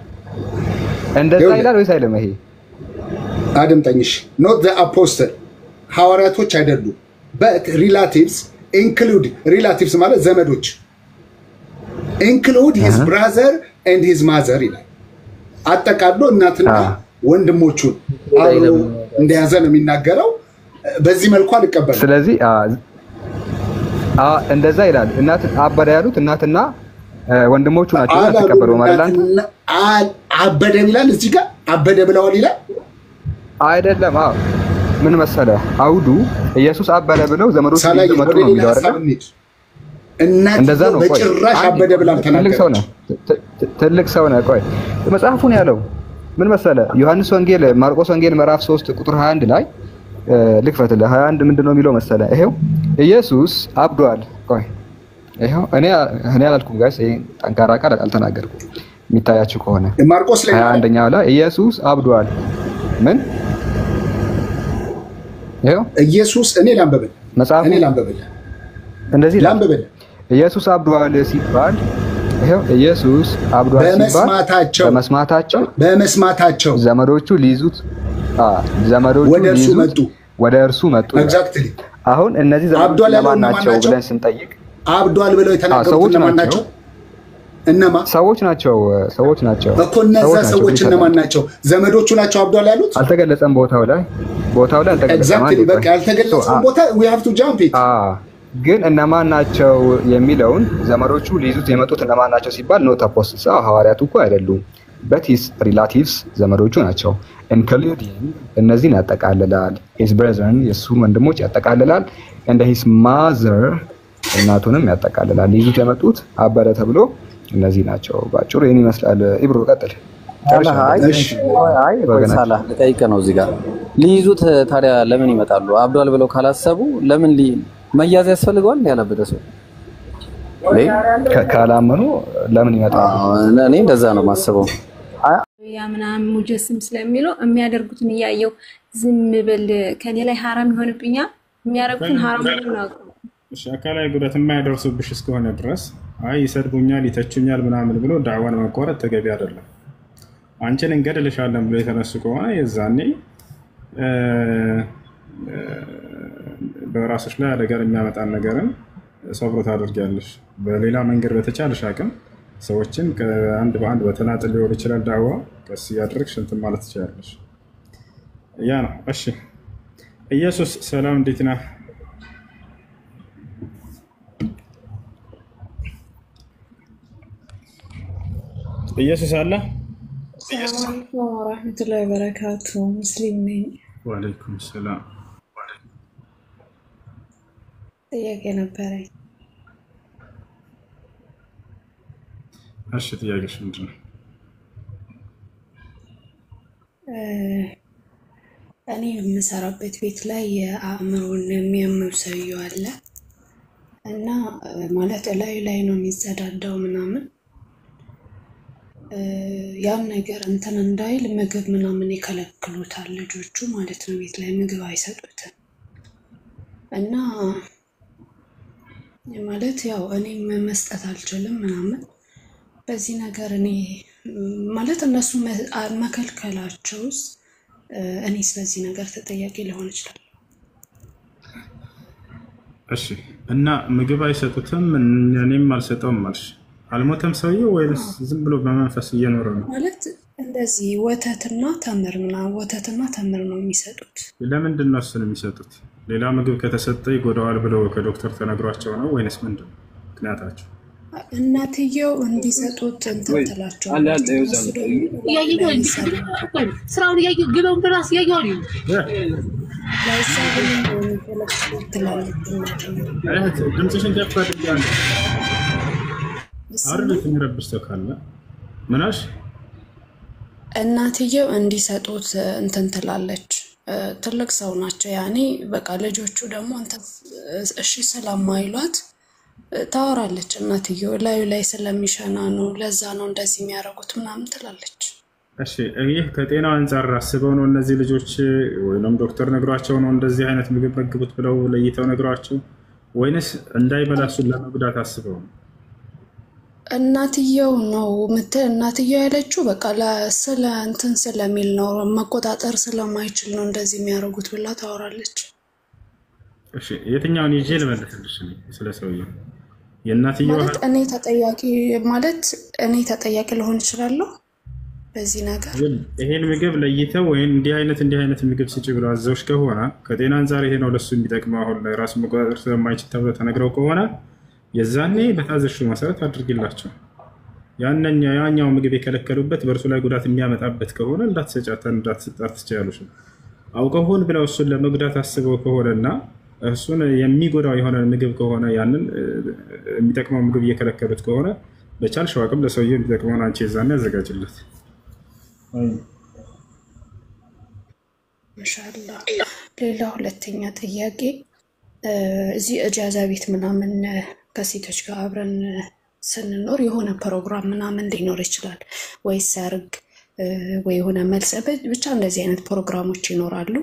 እንደዛ ይላል ወይስ አይልም? ይሄ አድምጠኝሽ not the apostle ሐዋርያቶች አይደሉም but relatives include relatives ማለት ዘመዶች include his brother and his mother ይላል። አጠቃሎ እናትና ወንድሞቹን አብሮ እንደያዘ ነው የሚናገረው። በዚህ መልኩ አልቀበልም። ስለዚህ እንደዛ ይላል። እናት አበደ ያሉት እናትና ወንድሞቹ ናቸው ተቀበለው ማለት ነው። አበደ ይላል እዚህ ጋር አበደ ብለዋል ይላል አይደለም? ምን መሰለህ አውዱ ኢየሱስ አበደ ብለው ዘመዶቹ መጡ ነው የሚለው አይደል? እንደዛ ነው። በጭራሽ አበደ ብላም ተናገረ። ትልቅ ሰው ነው። ቆይ መጽሐፉን ያለው ምን መሰለህ ዮሐንስ ወንጌል ማርቆስ ወንጌል ምዕራፍ 3 ቁጥር 21 ላይ ልክፈትልህ 21 ምንድነው የሚለው መሰለህ? ይሄው ኢየሱስ አብዷል። ቆይ ይሄው እኔ አላልኩም ጋይስ፣ ይሄ ጠንካራ ቃል አልተናገርኩም። የሚታያችሁ ከሆነ ማርቆስ ላይ 21ኛው ላይ ኢየሱስ አብዷል። ምን ይሄው ኢየሱስ እኔ ላንበብል እንደዚህ ላንበብል ኢየሱስ አብዷል ሲባል ይሄው ኢየሱስ አብዷል ሲባል በመስማታቸው ዘመዶቹ ሊይዙት ወደ እርሱ መጡ። ኤግዛክትሊ አሁን እነዚህ ዘመዶች ለማን ናቸው ብለን ስንጠይቅ አብዷል ብለው የተናገሩት ለማን ናቸው? እነማ ሰዎች ናቸው እኮ እነዛ ሰዎች እነማን ናቸው? ዘመዶቹ ናቸው አብዷል ያሉት? አልተገለጸም። ቦታው ላይ አልተገለጸም። ኤግዛክትሊ በቃ ያልተገለጸው ቦታ we have to jump it ግን እነማን ናቸው የሚለውን ዘመዶቹ ሊይዙት የመጡት እነማን ናቸው ሲባል ኖት አፖስትልስ ሐዋርያቱ እኮ አይደሉም but his relatives ዘመዶቹ ናቸው። including እነዚህን ያጠቃልላል። his brethren የሱን ወንድሞች ያጠቃልላል and his mother እናቱንም ያጠቃልላል። ሊይዙት የመጡት አበደ ተብሎ እነዚህ ናቸው። ባጭሩ ይሄን ይመስላል። ኢብሮ ቀጥል። አይ ወይሳላ ለጠይቀ ነው እዚህ ጋር ሊይዙት ታዲያ ለምን ይመጣሉ? አብዷል ብለው ካላሰቡ ለምን መያዝ ያስፈልገዋል? ያላበደ ሰው ካላመኑ ለምን ይመጣሉ? እኔ እንደዛ ነው ማስበው። ያ ምናምን ሙጀስም ስለሚለው የሚያደርጉትን እያየው ዝም ብል ከኔ ላይ ሐራም ይሆንብኛል። የሚያደርጉትን ሐራም ነው። እሺ አካላዊ ጉዳት የማያደርሱብሽ እስከሆነ ድረስ አይ ይሰድቡኛል ይተቹኛል ምናምን ብሎ ዳዕዋን ማቋረጥ ተገቢ አይደለም። አንቺን እንገድልሻለን ብሎ የተነሱ ከሆነ የዛኔ በራስሽ ላይ አደጋ የሚያመጣን ነገርን ሰብሮ ታደርጊያለሽ። በሌላ መንገድ በተቻለሽ አቅም ሰዎችን ከአንድ በአንድ በተናጠል ሊሆን ይችላል ዳዕዋ ቀስ እያደረግሽ እንትን ማለት ትችላለሽ። ያ ነው። እሺ ኢየሱስ ሰላም እንዴት ነህ? ኢየሱስ አለ። ሰላም አለይኩም ወራህመቱላሂ ወበረካቱ። ሙስሊም ነኝ። ወአለይኩም ሰላም። ጥያቄ ነበረኝ። እሺ ጥያቄሽ ምንድን ነው? እኔ የምሰራበት ቤት ላይ የአእምሮን የሚያመው ሰውዬው አለ እና ማለት ላይ ነው የሚጸዳዳው ምናምን ያን ነገር እንትን እንዳይል ምግብ ምናምን ይከለክሉታል ልጆቹ ማለት ነው። ቤት ላይ ምግብ አይሰጡትም እና ማለት ያው እኔም መስጠት አልችልም ምናምን በዚህ ነገር እኔ ማለት እነሱ መከልከላቸውስ እኔስ በዚህ ነገር ተጠያቂ ሊሆን ይችላል? እሺ እና ምግብ አይሰጡትም እኔም አልሰጠውም ማለት አልሞተም ሰውየው ወይስ ዝም ብሎ በመንፈስ እየኖረ ነው? ማለት እንደዚህ ወተትና ተምር ነው የሚሰጡት። ለምንድን ነው እሱን የሚሰጡት? ሌላ ምግብ ከተሰጠ ይጎዳዋል ብለው ከዶክተር ተነግሯቸው ነው ወይስ ምንድን ነው ምክንያታቸው? እናትየው እንዲሰጡት እንትን ትላቸው ስራውን እያየሁ ግበውን በራስ እያየሁ ነው። ድምፅሽን ከፍ አድርጊያለሁ። አርነት የሚረብሽ ሰው ካለ ምናሽ እናትየው እንዲሰጡት እንትን ትላለች። ትልቅ ሰው ናቸው ያኔ በቃ ልጆቹ ደግሞ እንትን እሺ ስለማይሏት ታወራለች። እናትየው ላይ ስለሚሸና ነው ለዛ ነው እንደዚህ የሚያደርጉት ምናምን ትላለች። እሺ ይህ ከጤና አንፃር አስበው ነው እነዚህ ልጆች ወይንም ዶክተር ነግሯቸው ነው እንደዚህ አይነት ምግብ መግቡት ብለው ለይተው ነግሯቸው ወይንስ እንዳይበላሱን ለመጉዳት አስበው ነው? እናትየው ያለችው በቃ ስለ እንትን ስለሚል ነው መቆጣጠር ስለማይችል ነው እንደዚህ የሚያደርጉት ብላ ታወራለች። እሺ የትኛውን ይዤ ልመልስልሽ ስለ ሰውየው? የእናትየው ማለት እኔ ተጠያቂ ልሆን እችላለሁ በዚህ ነገር? ይሄን ምግብ ለይተው ወይ እንዲህ አይነት ምግብ ስጪ ብለው አዘውሽ ከሆነ ከጤና አንፃር ይሄ ነው ለሱ የሚጠቅመው አሁን ላይ ራሱ መቆጣጠር ስለማይችል ተብሎ ተነግረው ከሆነ የዛኔ በታዘዝሽው መሰረት አድርጊላቸው። ያኛው ምግብ የከለከሉበት በእርሱ ላይ ጉዳት የሚያመጣበት ከሆነ እንዳትሰጣት ትችያለሽ። አውቀው ሆን ብለው እሱን ለመጉዳት አስበው ከሆነና እሱን የሚጎዳው የሆነ ምግብ ከሆነ ያንን የሚጠቅመው ምግብ እየከለከሉት ከሆነ በቻልሽው አቅም ለሰውየው የሚጠቅመውን አንቺ የዛኔ አዘጋጅለት። ኢንሻአላህ። ሌላ ሁለተኛ ጥያቄ እዚህ እጃዛ ቤት ምናምን ከሴቶች ጋር አብረን ስንኖር የሆነ ፕሮግራም ምናምን ሊኖር ይችላል ወይ ሰርግ ወይ የሆነ መልስ ብቻ እንደዚህ አይነት ፕሮግራሞች ይኖራሉ።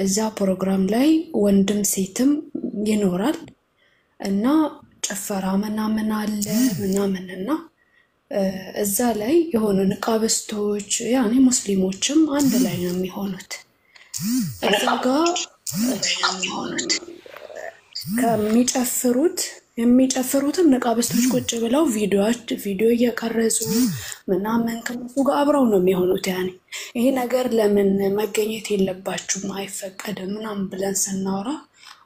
እዛ ፕሮግራም ላይ ወንድም ሴትም ይኖራል እና ጭፈራ ምናምን አለ ምናምንና እዛ ላይ የሆኑ ንቃብስቶች ያኔ ሙስሊሞችም አንድ ላይ ነው የሚሆኑት። እዛ ጋር የሚጨፍሩትም ንቃብስቶች ቁጭ ብለው ቪዲዮ እየቀረጹ ምናምን ከነሱ ጋር አብረው ነው የሚሆኑት። ያኔ ይሄ ነገር ለምን መገኘት የለባችሁም አይፈቀድም ምናምን ብለን ስናወራ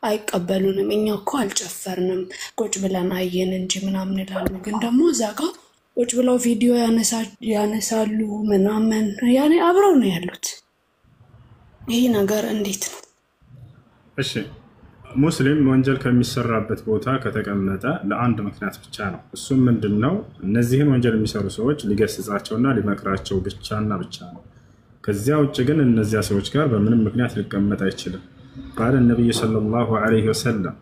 አይቀበሉንም። እኛ እኮ አልጨፈርንም ቁጭ ብለን አየን እንጂ ምናምን ይላሉ። ግን ደግሞ እዛ ጋር ቁጭ ብለው ቪዲዮ ያነሳሉ ምናምን ያኔ አብረው ነው ያሉት። ይሄ ነገር እንዴት ነው? እሺ ሙስሊም ወንጀል ከሚሰራበት ቦታ ከተቀመጠ ለአንድ ምክንያት ብቻ ነው። እሱም ምንድነው? እነዚህን ወንጀል የሚሰሩ ሰዎች ሊገስጻቸውና ሊመክራቸው ብቻና ብቻ ነው። ከዚያ ውጭ ግን እነዚያ ሰዎች ጋር በምንም ምክንያት ሊቀመጥ አይችልም። قال النبي صلى الله عليه وسلم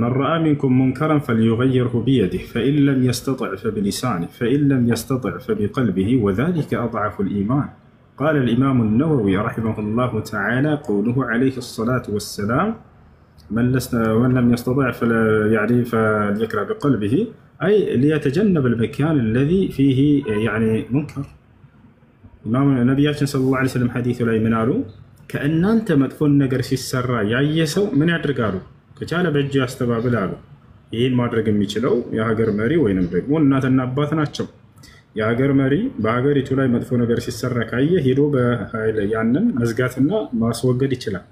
من رأى منكم منكرا فليغيره بيده فإن لم يستطع فبلسانه فإن لم يستطع فبقلبه وذلك أضعف الإيمان. قال الإمام النووي رحمه الله تعالى قوله عليه الصلاة والسلام من لم يستطع فليكره بقلبه أي ليتجنب المكان الذي فيه يعني منكر. إمام نبينا صلى الله عليه وسلم حديث لا يمنعه كأن أنت مدفون نجر في السراء يعيسو من يدرقارو كجاله بجي استبابلارو ይህን ማድረግ የሚችለው የሀገር መሪ ወይንም ደግሞ እናትና አባት ናቸው። የሀገር መሪ በሀገሪቱ ላይ መጥፎ ነገር ሲሰራ ካየ ሄዶ በኃይል ያንን መዝጋትና ማስወገድ ይችላል።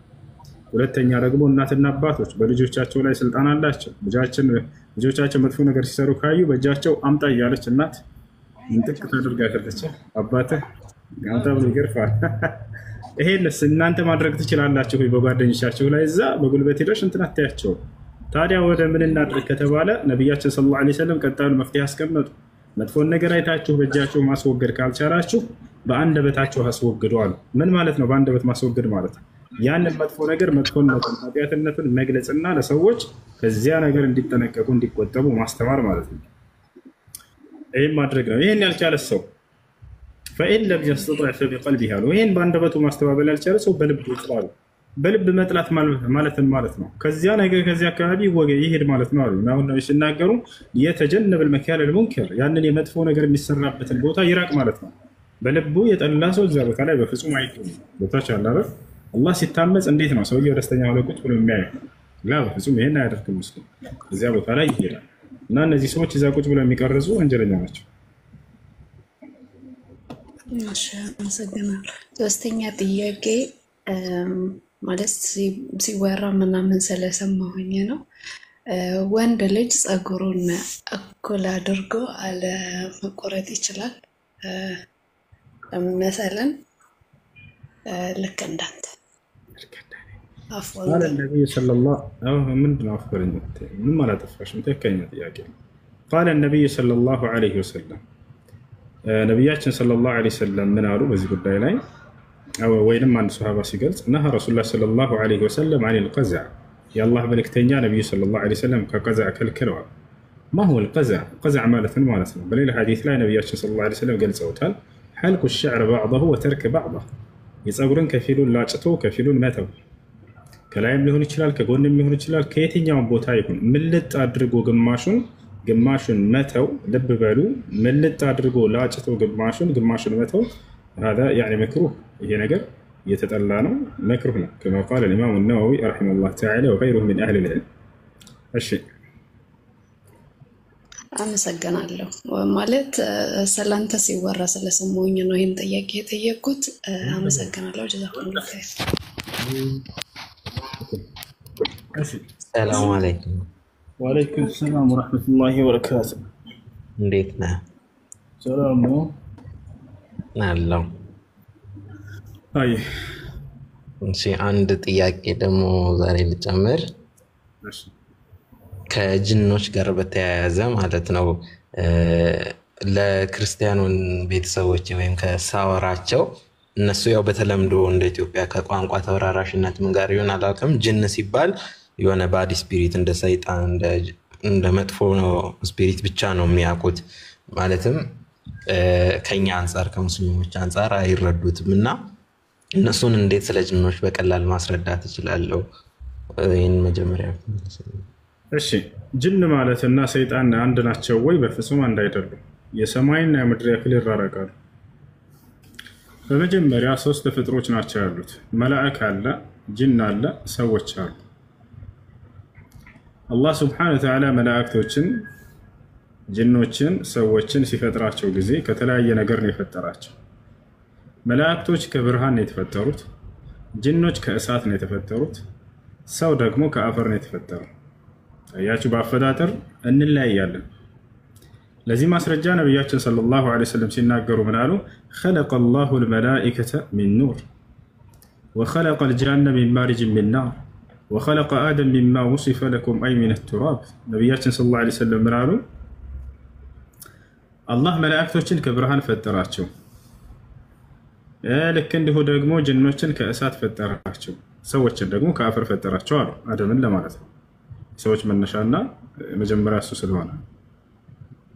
ሁለተኛ ደግሞ እናትና አባቶች በልጆቻቸው ላይ ስልጣን አላቸው። ልጆቻቸው መጥፎ ነገር ሲሰሩ ካዩ በእጃቸው አምጣ እያለች እናት እንጥቅ ታደርጋለች። አባትህ አምጣ ብሎ ይገርፋል። ይሄንስ እናንተ ማድረግ ትችላላችሁ ወይ? በጓደኞቻችሁ ላይ እዛ በጉልበት ሄደሽ እንትን አታያቸው። ታዲያ ወደ ምን እናድርግ ከተባለ ነብያችን ሰለላሁ ዐለይሂ ወሰለም ቀጣዩን መፍትሄ አስቀመጡ። መጥፎን ነገር አይታችሁ በእጃችሁ ማስወገድ ካልቻላችሁ በአንደበታችሁ አስወግዱ አሉ። ምን ማለት ነው? በአንደበት ማስወገድ ማለት ነው ያንን መጥፎ ነገር መጥፎነቱን ኃጢአትነቱን መግለጽና ለሰዎች ከዚያ ነገር እንዲጠነቀቁ እንዲቆጠቡ ማስተማር ማለት ነው። ይህን ማድረግ ነው። ይህን ያልቻለ ሰው فإن لم يستطع فبقلبه አሉ። ይህን በአንደበቱ ማስተባበል ያልቻለ ሰው በልብ ይጥላሉ። በልብ መጥላት ማለት ነው ከዚያ ነገር ከዚያ አካባቢ ይሄድ ማለት ነው አሉ። አሁን ነው ሲናገሩ የተጀነበ المكان المنكر ያንን የመጥፎ ነገር የሚሰራበትን ቦታ ይራቅ ማለት ነው። በልቡ የጠላ ሰው እዚያ ቦታ ላይ በፍጹም አይገኝም። ቦታች አላረ አላህ ሲታመጽ እንዴት ነው ሰውየው ደስተኛ ሆኖ ቁጭ ብሎ የሚያየው? ላ በፍጹም ይሄን አያደርግም። ሙስሊም እዚያ ቦታ ላይ ይሄዳል እና እነዚህ ሰዎች እዚያ ቁጭ ብለው የሚቀርጹ ወንጀለኛ ናቸው። አመሰግናለሁ። ሶስተኛ ጥያቄ ማለት ሲወራ ምናምን ስለሰማሁኝ ነው። ወንድ ልጅ ጸጉሩን እኩል አድርጎ አለ መቆረጥ ይችላል? መሰለን ልክ እንዳንተ قال النبي صلى الله قال النبي صلى الله عليه وسلم ነብያችን ሰለላሁ ዐለይሂ ወሰለም ምን አሉ በዚህ ጉዳይ ላይ ወይንም አንድ ሱሐባ ሲገልጽ ነሃ ረሱላህ ሰለላሁ ዐለይሂ ወሰለም عن القزع የአላህ መልእክተኛ ነብዩ ሰለላሁ ዐለይሂ ወሰለም ከቀዝዕ ከልክለዋል። ما هو القزع قزع ማለት ነው። በሌላ ሐዲስ ላይ ነብያችን ሰለላሁ ዐለይሂ ወሰለም ገልጸውታል። حلق الشعر بعضه وترك بعضه የፀጉርን ከፊሉን ላጭቶ ከፊሉን መተው ከላይም ሊሆን ይችላል ከጎንም ሊሆን ይችላል ከየትኛውም ቦታ ይሁን ምልጥ አድርጎ ግማሹን መተው ልብ በሉ ምልጥ አድርጎ ላጭቶ ግማሹን መተው هذا يعني مكروه ይሄ ነገር የተጠላ ነው መክሩህ ነው كما قال الامام النووي رحمه الله تعالى وغيره من اهل العلم እሺ አመሰግናለሁ። ማለት ሰላንተ ሲወራ ስለሰማሁኝ ነው ይሄን ጥያቄ የጠየቁት። አመሰግናለሁ። ጀዛኩሙላህ ኸይር። ሰላም አለይኩም። ወአለይኩም ሰላም ወራህመቱላሂ ወበረካቱ። እንዴት ነህ? ሰላም ነው አለው። አይ እሺ አንድ ጥያቄ ደግሞ ዛሬ ልጨምር። እሺ ከጅኖች ጋር በተያያዘ ማለት ነው። ለክርስቲያኑን ቤተሰቦች ወይም ከሳወራቸው እነሱ ያው በተለምዶ እንደ ኢትዮጵያ ከቋንቋ ተወራራሽነት ምን ጋር ይሆን አላውቅም ጅን ሲባል የሆነ ባዲ ስፒሪት እንደ ሰይጣን እንደ መጥፎ ስፒሪት ብቻ ነው የሚያውቁት። ማለትም ከኛ አንፃር ከሙስሊሞች አንፃር አይረዱትምና እነሱን እንዴት ስለ ጅኖች በቀላል ማስረዳት ይችላል? ይሄን መጀመሪያ እሺ ጅን ማለትና ሰይጣን አንድ ናቸው ወይ? በፍጹም አንድ አይደሉም። የሰማይና የምድር ያክል ይራራቃሉ። በመጀመሪያ ሶስት ፍጥሮች ናቸው ያሉት። መላእክት አለ፣ ጅን አለ፣ ሰዎች አሉ። አላህ Subhanahu Wa Ta'ala መላእክቶችን፣ ጅኖችን፣ ሰዎችን ሲፈጥራቸው ጊዜ ከተለያየ ነገር ነው የፈጠራቸው። መላእክቶች ከብርሃን ነው የተፈጠሩት፣ ጅኖች ከእሳት ነው የተፈጠሩት፣ ሰው ደግሞ ከአፈር ነው የተፈጠረው። ያቺ በአፈጣጠር እንለያያለን። ለዚህ ማስረጃ ነብያችን ሰለላሁ ዐለይሂ ወሰለም ሲናገሩ ምን አሉ? خلق الله الملائكة من نور وخلق الجن من مارج من نار وخلق آدم مما وصف لكم أي من التراب ነብያችን ሰለላሁ ዐለይሂ ወሰለም ምን አሉ? አላህ መላእክቶችን ከብርሃን ፈጠራቸው፣ ልክ እንዲሁ ደግሞ ጅኖችን ከእሳት ፈጠራቸው፣ ሰዎችን ደግሞ ከአፈር ፈጠራቸው አሉ። አደምን ለማለት ነው። ሰዎች መነሻና መጀመሪያ እሱ ስለሆነ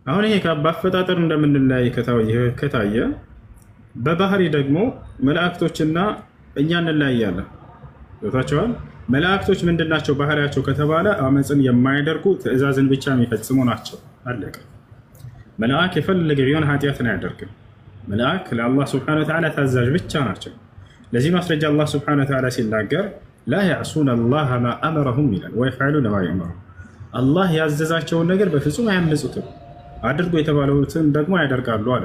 አሁን ይሄ ከአፈጣጠር እንደምንለያይ ከታየ በባህሪ ደግሞ መላእክቶችና እኛ እንለያያለን። ወታቸዋል መላእክቶች ምንድናቸው ባህሪያቸው ከተባለ አመጽን የማያደርጉ ትእዛዝን ብቻ የሚፈጽሙ ናቸው። አለቀ። መልአክ የፈለገ ቢሆን ኃጢአትን አያደርግም። መልአክ ለአላህ Subhanahu Wa Ta'ala ታዛዥ ብቻ ናቸው። ለዚህ ማስረጃ አላህ Subhanahu Wa Ta'ala ሲናገር لا يعصون الله ما أمرهم ይላል ويفعلون ما يؤمرون አላህ ያዘዛቸውን ነገር በፍጹም አያመጹትም፣ አድርጎ የተባለውን ደግሞ ያደርጋሉ አለ።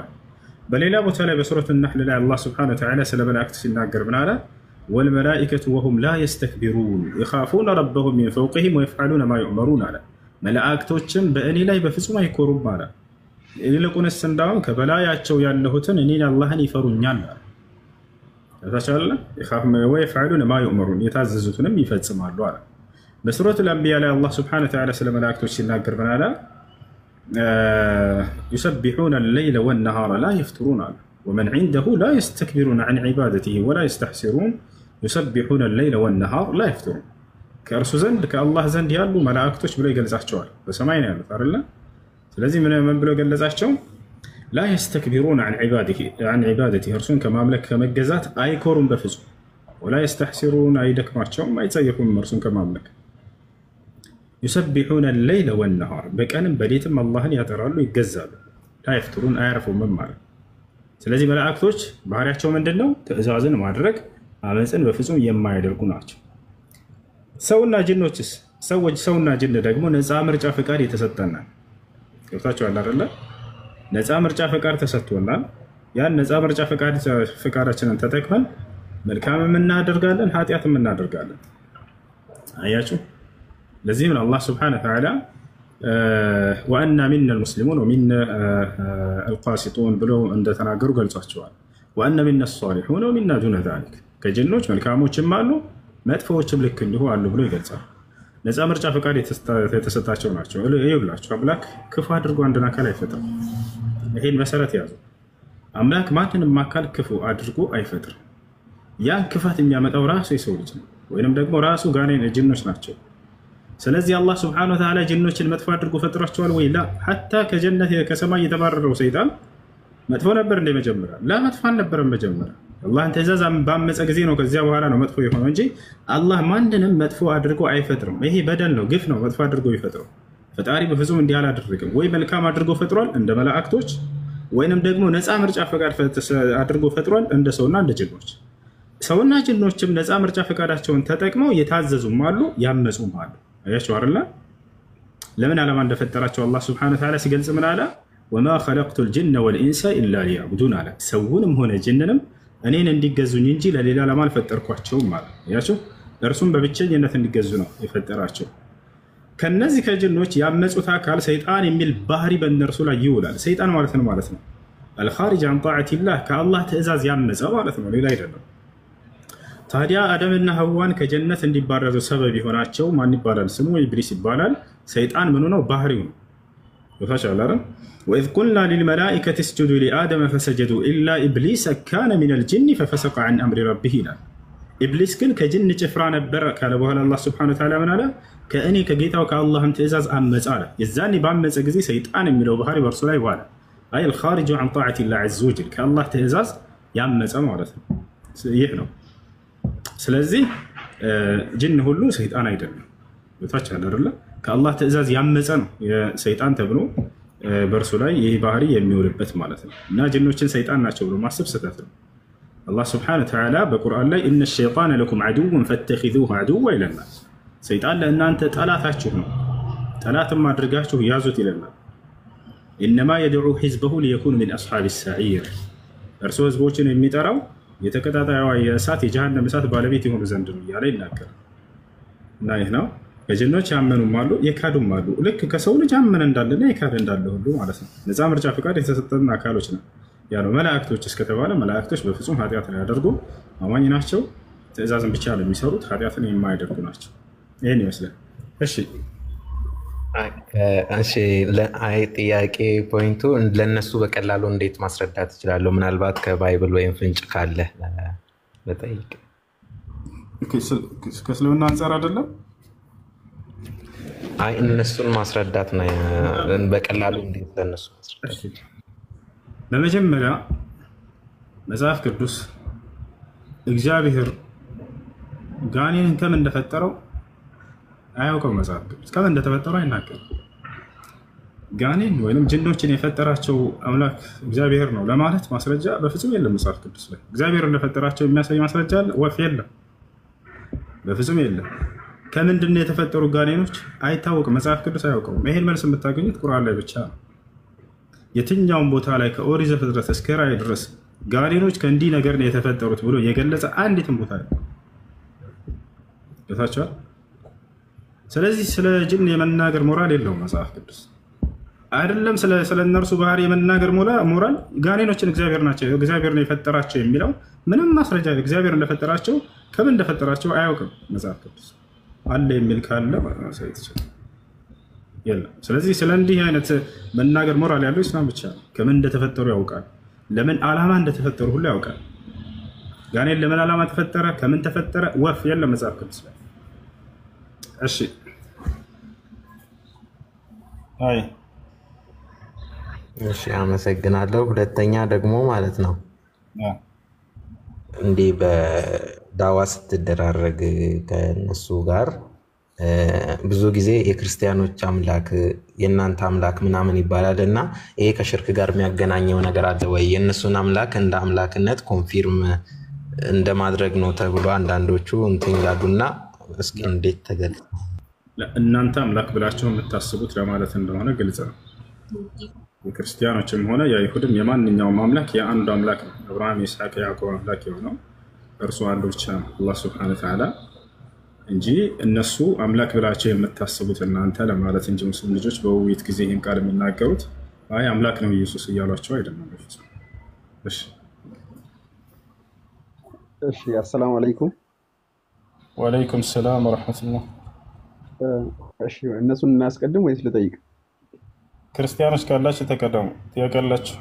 በሌላ ቦታ ላይ በሱረቱ النحل ላይ አላህ Subhanahu Wa Ta'ala ስለ መላእክት ሲናገር ምን አለ? والملائكة وهم لا يستكبرون يخافون ربهم من فوقهم ويفعلون ما يؤمرون አለ። መላእክቶችም በእኔ ላይ በፍጹም አይኮሩም አለ። ይልቁንስ እንዳውም ከበላያቸው ያለሁትን እኔን አላህን ይፈሩኛል አለ። ታቻለ ይخافون ويفعلون ما يؤمرون የታዘዙትንም ይፈጽማሉ አለ። በሱረቱ الانبياء ላይ አላህ Subhanahu Wa Ta'ala ስለ መላእክቶች ሲናገር ምን አለ? يسبحون الليل والنهار لا يفترون ومن عنده لا يستكبرون عن عبادته ولا يستحسرون يسبحون الليل والنهار لا يفترون ከእርሱ ዘንድ ከአላህ ዘንድ ያሉ መላእክቶች ብሎ ይገልጻቸዋል። በሰማይ ነው ያሉት አይደለ? ስለዚህ ምን ብሎ ገለጻቸው? لا يستكبرون عن عبادته እርሱን ከማምለክ ከመገዛት አይኮሩም በፍጹም ولا يستحسرون አይደክማቸውም አይጸየፉም እርሱን ከማምለክ يسبحون الليل والنهار በቀንም በሌትም አላህን ያጠራሉ ይገዛሉ لا يفترون አያርፉም ማለት። ስለዚህ መላእክቶች ባህሪያቸው ምንድነው? ትዕዛዝን ማድረግ አመፅን በፍጹም የማያደርጉ ናቸው። ሰውና ጅኖችስ? ሰውና ጅን ደግሞ ነፃ ምርጫ ፈቃድ የተሰጠናል። ገብታችኋል አይደለ? ነፃ ምርጫ ፈቃድ ተሰጥቶናል። ያን ነፃ ምርጫ ፈቃዳችንን ተጠቅመን መልካምም እናደርጋለን ኃጢአትም እናደርጋለን። አያችሁ? ለዚህም አላህ ሱብሓነሁ ወተዓላ ወአና ሚና አልሙስሊሙን ወሚና አልቃሲጡን ብሎ እንደተናገሩ ገልጿቸዋል። ወአና ሚና አልሷሊሑን ወሚና ዱነ ዛሊክ ከጅኖች መልካሞችም አሉ መጥፎዎችም ልክ እንዲሁ አሉ ብሎ ይገልጻል። ነፃ ምርጫ ፈቃድ የተሰጣቸው ናቸው። ይኸውላችሁ አምላክ ክፉ አድርጎ አንድን አካል አይፈጥርም። ይሄን መሰረት ያዙ። አምላክ ማንንም አካል ክፉ አድርጎ አይፈጥርም። ያን ክፋት የሚያመጣው ራሱ የሰው ልጅ ነው፣ ወይንም ደግሞ ራሱ ጋኔን ጅኖች ናቸው። ስለዚህ አላህ ሱብሓነሁ ወተዓላ ጅኖችን መጥፎ አድርጎ ፈጥሯቸዋል ወይ? ላ ሐታ ከጀነት ከሰማይ የተባረረው ሰይጣን መጥፎ ነበር እንደ መጀመሪያ? ላ መጥፎ አልነበረም መጀመሪያ። አላህን ትእዛዝ ባመፀ ጊዜ ነው ከዚያ በኋላ ነው መጥፎ የሆነው እንጂ አላህ ማንንም መጥፎ አድርጎ አይፈጥርም። ይሄ በደል ነው፣ ግፍ ነው መጥፎ አድርጎ ይፈጥረው። ፈጣሪ በፍጹም እንዲህ አላደረገም። ወይ መልካም አድርጎ ፈጥሯል እንደ መላእክቶች፣ ወይንም ደግሞ ነፃ ምርጫ ፈቃድ አድርጎ ፈጥሯል እንደ ሰውና እንደ ጅኖች። ሰውና ጅኖችም ነፃ ምርጫ ፈቃዳቸውን ተጠቅመው የታዘዙም አሉ ያመፁም አሉ። አያችሁ አይደል? ለምን ዓላማ እንደፈጠራቸው አላህ ሱብሓነሁ ወተዓላ ሲገልጽ ምን አለ? ወማ ኸለቅቱል ጂነ ወልኢንሰ ኢላ ሊያዕቡዱን አለ። ሰውንም ሆነ ጅንንም እኔን እንዲገዙኝ እንጂ ለሌላ ዓላማ አልፈጠርኳቸውም ማለት። አያችሁ? እርሱም በብቸኝነት እንዲገዙ ነው የፈጠራቸው። ከነዚህ ከጅኖች ያመፁት አካል ሰይጣን የሚል ባህሪ በእነርሱ ላይ ይውላል። ሰይጣን ማለት ነው አልኻሪጅ አን ጣዓቲላህ ከአላህ ትእዛዝ ያመፀ ማለት ነው፣ ሌላ አይደለም። ታዲያ አደምና ሐዋን ከጀነት እንዲባረሩ ሰበብ የሆናቸው ማን ይባላል? ስሙ ኢብሊስ ይባላል። ሰይጣን ምኑ ነው? ባህሪው ነው። ወፈሻላረ ወኢዝ ቁልና ሊልመላኢከቲ እስጁዱ ሊአደም ፈሰጀዱ ኢላ ኢብሊስ ካነ ሚነል ጂኒ ፈፈሰቀ ዐን አምሪ ረቢህ ይላል። ኢብሊስ ግን ከጅን ጭፍራ ነበረ ካለ በኋላ አላህ ሱብሓነሁ ወተዓላ ምን አለ? ከእኔ ከጌታው ከአላህም ትእዛዝ አመፀ አለ። የዛኔ ባመፀ ጊዜ ሰይጣን የሚለው ባህሪ በእርሱ ላይ ዋለ። አይ አልኻሪጁ ዐን ጣዓቲላህ ዐዘ ወጀል ከአላህ ትእዛዝ ያመፀ ማለት ነው። ይህ ነው። ስለዚህ ጅን ሁሉ ሰይጣን አይደለም። ወታች አይደለ? ከአላህ ትእዛዝ ያመፀ ነው የሰይጣን ተብሎ በእርሱ ላይ ይህ ባህሪ የሚውልበት ማለት ነው። እና ጅኖችን ሰይጣን ናቸው ብሎ ማሰብ ስህተት ነው። አላህ ሱብሓነሁ ወተዓላ በቁርአን ላይ ኢነ ሸይጣነ ለኩም ዐዱወን ፈተኺዙሁ ዐዱወ ይለናል። ሰይጣን ለእናንተ ጠላታችሁ ነው፣ ጠላትም አድርጋችሁ ያዙት ይለናል። ኢነማ የድዑ ሒዝበሁ ሊየኩኑ ሚን አስሓቢ ሰዒር እርሱ ህዝቦችን የሚጠራው የተቀጣጣይዋ የእሳት የጀሃነም እሳት ባለቤት የሆኑ ዘንድ ነው እያለ ይናገራል። እና ይህ ነው። ከጅኖች ያመኑም አሉ የካዱም አሉ። ልክ ከሰው ልጅ ያመነ እንዳለና የካደ እንዳለ ሁሉ ማለት ነው። ነፃ ምርጫ ፈቃድ የተሰጠን አካሎች ነው ያለው። መላእክቶች እስከተባለ መላእክቶች በፍጹም ኃጢአትን አያደርጉ አማኝ ናቸው። ትእዛዝን ብቻ ለሚሰሩት ኃጢአትን የማያደርጉ ናቸው። ይህን ይመስላል። እሺ አይ ጥያቄ ፖይንቱ ለነሱ በቀላሉ እንዴት ማስረዳት ይችላሉ? ምናልባት ከባይብል ወይም ፍንጭ ካለ በጠይቅ። ከእስልምና አንጻር አይደለም። አይ እነሱን ማስረዳት ነው በቀላሉ እንዴት ለነሱ ማስረዳት። በመጀመሪያ መጽሐፍ ቅዱስ እግዚአብሔር ጋኔንን ከምን እንደፈጠረው አያውቀው። መጽሐፍ ቅዱስ ከምን እንደተፈጠረው አይናገርም። ጋኔን ወይንም ጅኖችን የፈጠራቸው አምላክ እግዚአብሔር ነው ለማለት ማስረጃ በፍጹም የለም መጽሐፍ ቅዱስ ላይ። እግዚአብሔር እንደፈጠራቸው የሚያሳይ ማስረጃ አለ? ወፍ የለም፣ በፍጹም የለም። ከምንድን ነው የተፈጠሩ ጋኔኖች? አይታወቅም። መጽሐፍ ቅዱስ አያውቀውም። ይሄን መልስ የምታገኙት ቁርአን ላይ ብቻ ነው። የትኛውም ቦታ ላይ ከኦሪት ዘፍጥረት እስከ ራዕይ ድረስ ጋኔኖች ከእንዲህ ነገር ነው የተፈጠሩት ብሎ የገለጸ አንዲትም ቦታ ላይ ታቻል። ስለዚህ ስለ ጅን የመናገር ሞራል የለውም መጽሐፍ ቅዱስ። አይደለም ስለ እነርሱ ባህሪ የመናገር ሞራል ጋኔኖችን እግዚአብሔር ነው የፈጠራቸው የሚለው ምንም ማስረጃ እግዚአብሔር እንደፈጠራቸው ከምን እንደፈጠራቸው አያውቅም መጽሐፍ ቅዱስ። አለ የሚል ካለ ማሳየት ይችላል። የለም። ስለዚህ ስለ እንዲህ አይነት መናገር ሞራል ያለው ኢስላም ብቻ ነው። ከምን እንደተፈጠሩ ያውቃል። ለምን ዓላማ እንደተፈጠሩ ሁሉ ያውቃል። ጋኔን ለምን ዓላማ ተፈጠረ፣ ከምን ተፈጠረ፣ ወፍ የለም መጽሐፍ ቅዱስ ላይ። እሺ አይ እሺ አመሰግናለሁ። ሁለተኛ ደግሞ ማለት ነው እንዲህ በዳዋ ስትደራረግ ከነሱ ጋር ብዙ ጊዜ የክርስቲያኖች አምላክ የእናንተ አምላክ ምናምን ይባላል እና ይሄ ከሽርክ ጋር የሚያገናኘው ነገር አለ ወይ? የእነሱን አምላክ እንደ አምላክነት ኮንፊርም እንደማድረግ ነው ተብሎ አንዳንዶቹ እንትን ይላሉና እስኪ እንዴት ተገልጸ እናንተ አምላክ ብላችሁ የምታስቡት ለማለት እንደሆነ ግልጽ ነው። የክርስቲያኖችም ሆነ የአይሁድም የማንኛውም አምላክ የአንዱ አምላክ ነው። አብርሃም፣ ይስሐቅ፣ ያዕቆብ አምላክ የሆነው እርሱ አንዱ ብቻ ነው አላህ ሱብሓነሁ ወተዓላ እንጂ እነሱ አምላክ ብላችሁ የምታስቡት እናንተ ለማለት እንጂ ሙስሊም ልጆች በውይይት ጊዜ ይህን ቃል የሚናገሩት አይ አምላክ ነው ኢየሱስ እያሏቸው አይደለም። እሺ አሰላሙ አለይኩም። ወአለይኩም ሰላም ወራህመቱላህ። እሺ እነሱን እናስቀድም ወይስ ልጠይቅ? ክርስቲያኖች ካላችሁ ተቀደሙ። ትያቀላችሁ